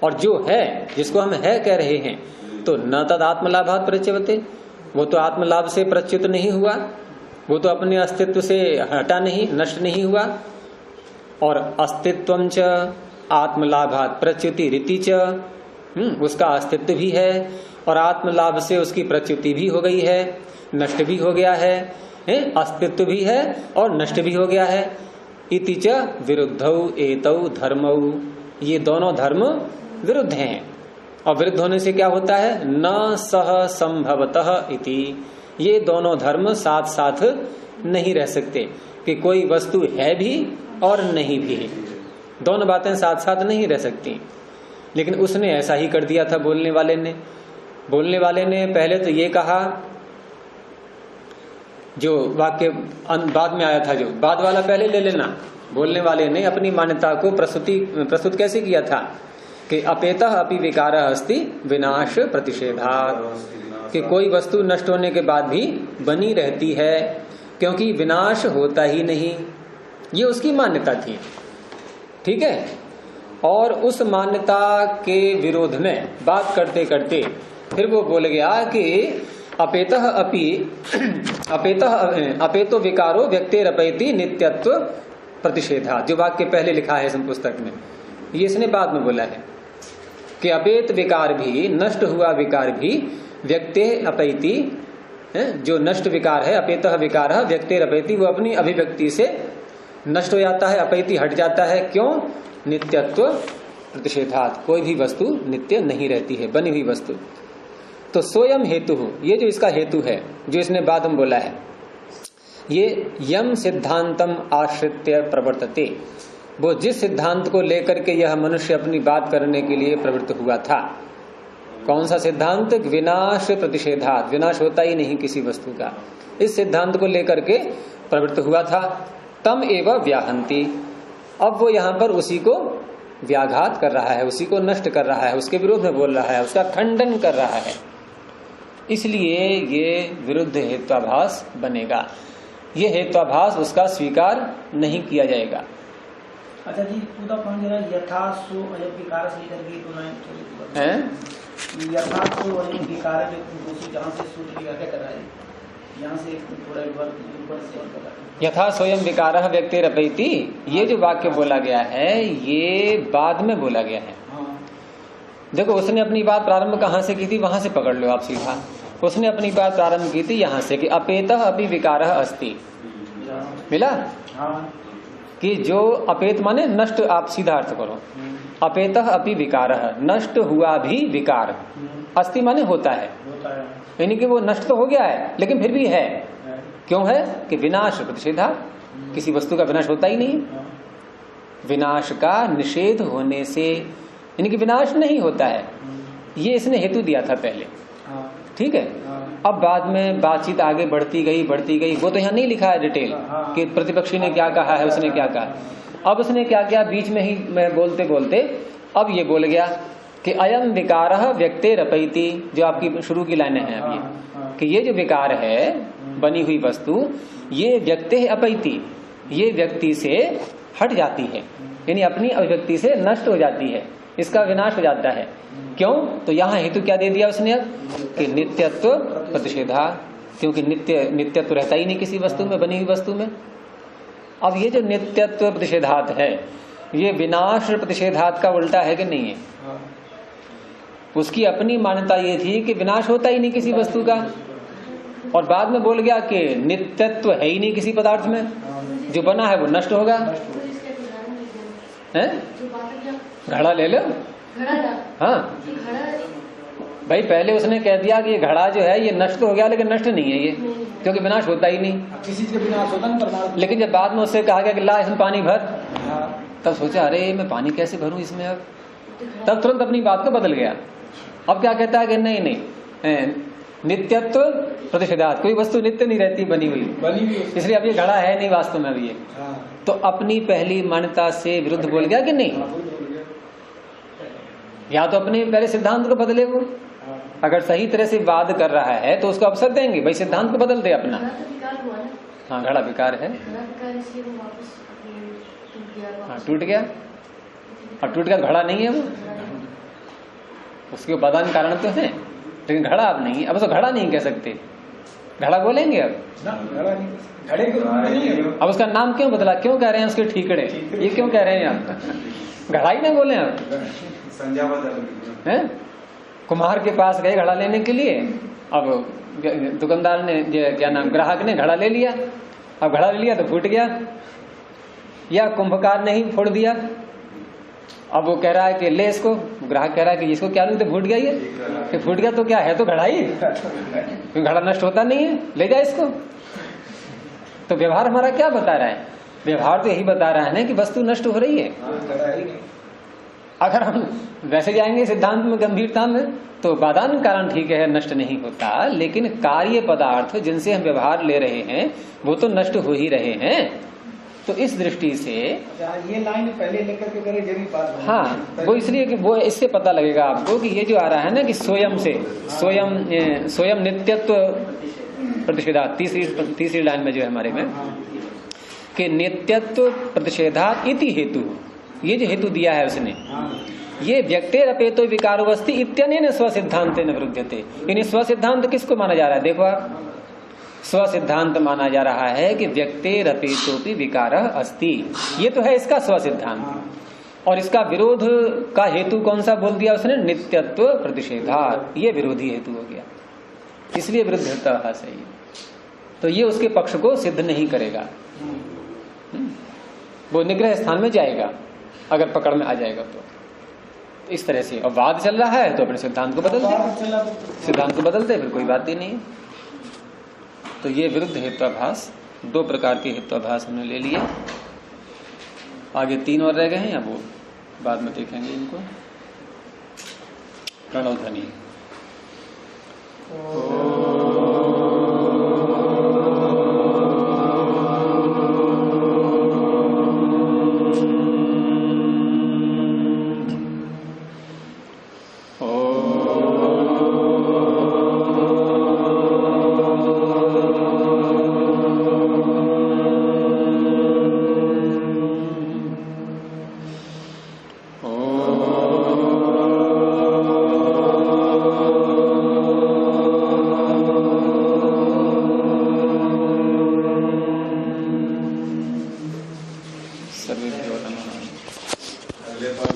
और जो है, जिसको हम है कह रहे हैं, तो न तद आत्मलाभात प्रच्यवते, वो तो आत्मलाभ से प्रच्युत नहीं हुआ, वो तो अपने अस्तित्व से हटा नहीं, नष्ट नहीं हुआ। और अस्तित्वं च आत्मलाभात प्रच्युति रीति च, उसका अस्तित्व भी है और आत्मलाभ से उसकी प्रच्युति भी हो गई है, नष्ट भी हो गया है, अस्तित्व भी है और नष्ट भी हो गया है। इति च विरुद्धौ एतौ धर्मौ, ये दोनों धर्म विरुद्ध हैं। और विरुद्ध होने से क्या होता है, न सह संभवतः इति, ये दोनों धर्म साथ साथ नहीं रह सकते, कि कोई वस्तु है भी और नहीं भी, दोनों बातें साथ साथ नहीं रह सकती। लेकिन उसने ऐसा ही कर दिया था बोलने वाले ने। बोलने वाले ने पहले तो ये कहा, जो वाक्य बाद में आया था, जो बाद वाला पहले ले लेना। बोलने वाले ने अपनी मान्यता को प्रस्तुत कैसे किया था कि अपेतः अपि विकारः अस्ति विनाश प्रतिषेधात्, कि कोई वस्तु नष्ट होने के बाद भी बनी रहती है क्योंकि विनाश होता ही नहीं, ये उसकी मान्यता थी। ठीक है। और उस मान्यता के विरोध में बात करते करते फिर वो बोल गया कि अपेतो विकारो व्यक्तेरपैति नित्यत्व प्रतिषेधा, जो वाक्य पहले लिखा है इस पुस्तक में, ये इसने बाद में बोला है कि अपेत विकार भी, नष्ट हुआ विकार भी, व्यक्ते अपैति, जो नष्ट विकार है, अपेतः विकार व्यक्तेरपैति, वो अपनी अभिव्यक्ति से नष्ट हो जाता है, अपैति हट जाता है। क्यों? नित्यत्व प्रतिषेधात्, कोई भी वस्तु नित्य नहीं रहती है, बनी हुई वस्तु। तो सोयम हेतु, ये जो इसका हेतु है, जो इसने बाद में बोला है, ये यम सिद्धांतम आश्रित्य प्रवर्तते, वो जिस सिद्धांत को लेकर के यह मनुष्य अपनी बात करने के लिए प्रवृत्त हुआ था। कौन सा सिद्धांत? विनाश प्रतिषेधात्, विनाश होता ही नहीं किसी वस्तु का, इस सिद्धांत को लेकर के प्रवृत्त हुआ था। तम एवं व्याहंती, अब वो यहाँ पर उसी को व्याघात कर रहा है, उसी को नष्ट कर रहा है, उसके विरोध में बोल रहा है, उसका खंडन कर रहा है। इसलिए ये विरुद्ध हेत्वाभास बनेगा, ये हेत्वाभास उसका स्वीकार नहीं किया जाएगा। अच्छा जी, पूरा पॉइंट जरा यथा सो अयम विकार से लेकर के तो नहीं यथा सो अयम विकार, जो दूसरी जहाँ से सूत्र की व्याख्या कर रहा है, यहाँ से थोड़ा ऊपर से कर रहा है, यथा स्वयं विकारः व्यक्तेरपैति, ये जो वाक्य बोला गया है ये बाद में बोला गया है। देखो, उसने अपनी बात प्रारंभ कहाँ से की थी, वहां से पकड़ लो आप सीधा। उसने अपनी बात प्रारंभ की थी यहाँ से कि अपेतः अपि विकारः अस्ति, मिला? कि जो अपेत माने नष्ट, आप सीधा अर्थ करो, अपेतः अपि विकारः, नष्ट हुआ भी विकार, अस्ति माने होता है, यानी कि वो नष्ट तो हो गया है लेकिन फिर भी है। क्यों है? कि विनाश प्रतिषेधा, किसी वस्तु का विनाश होता ही नहीं, विनाश का निषेध होने से, यानी कि विनाश नहीं होता है, ये इसने हेतु दिया था पहले। ठीक है। अब बाद में बातचीत आगे बढ़ती गई, वो तो यहाँ नहीं लिखा है डिटेल कि प्रतिपक्षी ने क्या कहा है, उसने क्या कहा। अब उसने क्या किया, बीच में ही मैं बोलते बोलते अब ये बोल गया कि अयम विकारः व्यक्तेरपैति, जो आपकी शुरू की लाइनें हैं अब ये, कि ये जो विकार है, बनी हुई वस्तु, ये व्यक्ते अपैति, ये व्यक्ति से हट जाती है, यानी अपनी अभिव्यक्ति से नष्ट हो जाती है, इसका विनाश हो जाता है। क्यों? तो यहाँ हेतु क्या दे दिया उसने अब कि नित्यत्व प्रतिषेधा, क्योंकि नित्यत्व रहता ही नहीं किसी वस्तु में, बनी हुई वस्तु में। अब ये जो नित्यत्व प्रतिषेधात है, ये विनाश प्रतिषेधात का उल्टा है कि नहीं है? हाँ। उसकी अपनी मान्यता ये थी कि विनाश होता ही नहीं किसी वस्तु का, और बाद में बोल गया कि नित्यत्व है ही नहीं किसी पदार्थ में, जो बना है वो नष्ट होगा। हैं? घड़ा ले लो। हाँ भाई, पहले उसने कह दिया कि ये घड़ा जो है ये नष्ट हो गया, लेकिन नष्ट नहीं है ये, क्योंकि विनाश होता ही नहीं। किसी के विनाश होता नहीं परमाणु। लेकिन जब बाद में उससे कहा गया कि ला इसमें पानी भर, हाँ। तब सोचा अरे मैं पानी कैसे भरूं इसमें अब, तब तुरंत अपनी बात को बदल गया। अब क्या कहता है कि नहीं नहीं, नित्यत्व प्रतिषेधात, कोई वस्तु नित्य नहीं रहती बनी हुई, इसलिए अब ये घड़ा है नहीं वास्तव में अब ये। तो अपनी पहली मान्यता से विरुद्ध बोल गया कि नहीं? या तो अपने पहले सिद्धांत को बदले वो, अगर सही तरह से वाद कर रहा है तो उसको अवसर देंगे, भाई सिद्धांत को बदल दे अपना। हाँ, घड़ा विकार है। हाँ, टूट गया, और टूट गया घड़ा नहीं है वो, उसके बदन कारण तो है, लेकिन घड़ा अब नहीं। अब उसको घड़ा नहीं कह सकते, घड़ा बोलेंगे अब। घड़े के रूप में नहीं है। अब उसका नाम क्यों बदला, क्यों कह रहे हैं उसके ठीकड़े, ये क्यों कह रहे हैं आप? घड़ा ही ना बोले अब, संज्ञा बदल हैं? कुम्हार के पास गए घड़ा लेने के लिए, अब दुकानदार ने क्या नाम, ग्राहक ने घड़ा ले लिया, अब घड़ा ले लिया तो फूट गया, या कुंभकार ने ही फोड़ दिया। अब वो कह रहा है कि ले इसको, ग्राहक कह रहा है कि इसको क्या लूं, तो फूट गया ये, कि फूट गया तो क्या है, तो घड़ा ही, घड़ा नष्ट होता नहीं है, ले जाए इसको। तो व्यवहार हमारा क्या बता रहा है? व्यवहार तो यही बता रहा है ना कि वस्तु नष्ट हो रही है। अगर हम वैसे जाएंगे सिद्धांत में गंभीरता में, तो बाधान कारण ठीक है नष्ट नहीं होता, लेकिन कार्य पदार्थ जिनसे हम व्यवहार ले रहे हैं वो तो नष्ट हो ही रहे हैं। तो इस दृष्टि से ये लाइन पहले लेकर के करें जरूरी बात। हाँ, वो इसलिए कि वो इससे पता लगेगा आपको कि ये जो आ रहा है ना कि स्वयं से स्वयं नित्यत्व प्रतिषेधा, तीसरी लाइन में जो है हमारे में कि नित्यत्व प्रतिषेधा इति हेतु, ये जो हेतु दिया है उसने, ये व्यक्तेरपेतो विकारोवस्ति इत्यनेन स्वसिद्धांतेन विरुध्यते। यानी स्वसिद्धांत किसको माना जा रहा है? देखो आप, स्वसिद्धांत माना जा रहा है कि व्यक्तेरपेतोपि विकारः अस्ति, ये तो है इसका स्वसिद्धांत। और इसका विरोध का हेतु कौन सा बोल दिया उसने? नित्यत्व प्रतिषेधात्, ये विरोधी हेतु हो गया, इसलिए विरुद्धता सही। तो ये उसके पक्ष को सिद्ध नहीं करेगा, वो निग्रह स्थान में जाएगा अगर पकड़ में आ जाएगा तो। इस तरह से अब वाद चल रहा है तो अपने सिद्धांत को बदलते फिर कोई बात ही नहीं। तो ये विरुद्ध हेत्वाभास, दो प्रकार के हेत्वाभास हमने ले लिए। आगे 3 और रह गए हैं, या वो बाद में देखेंगे इनको। प्रणव ध्वनि। अगले बार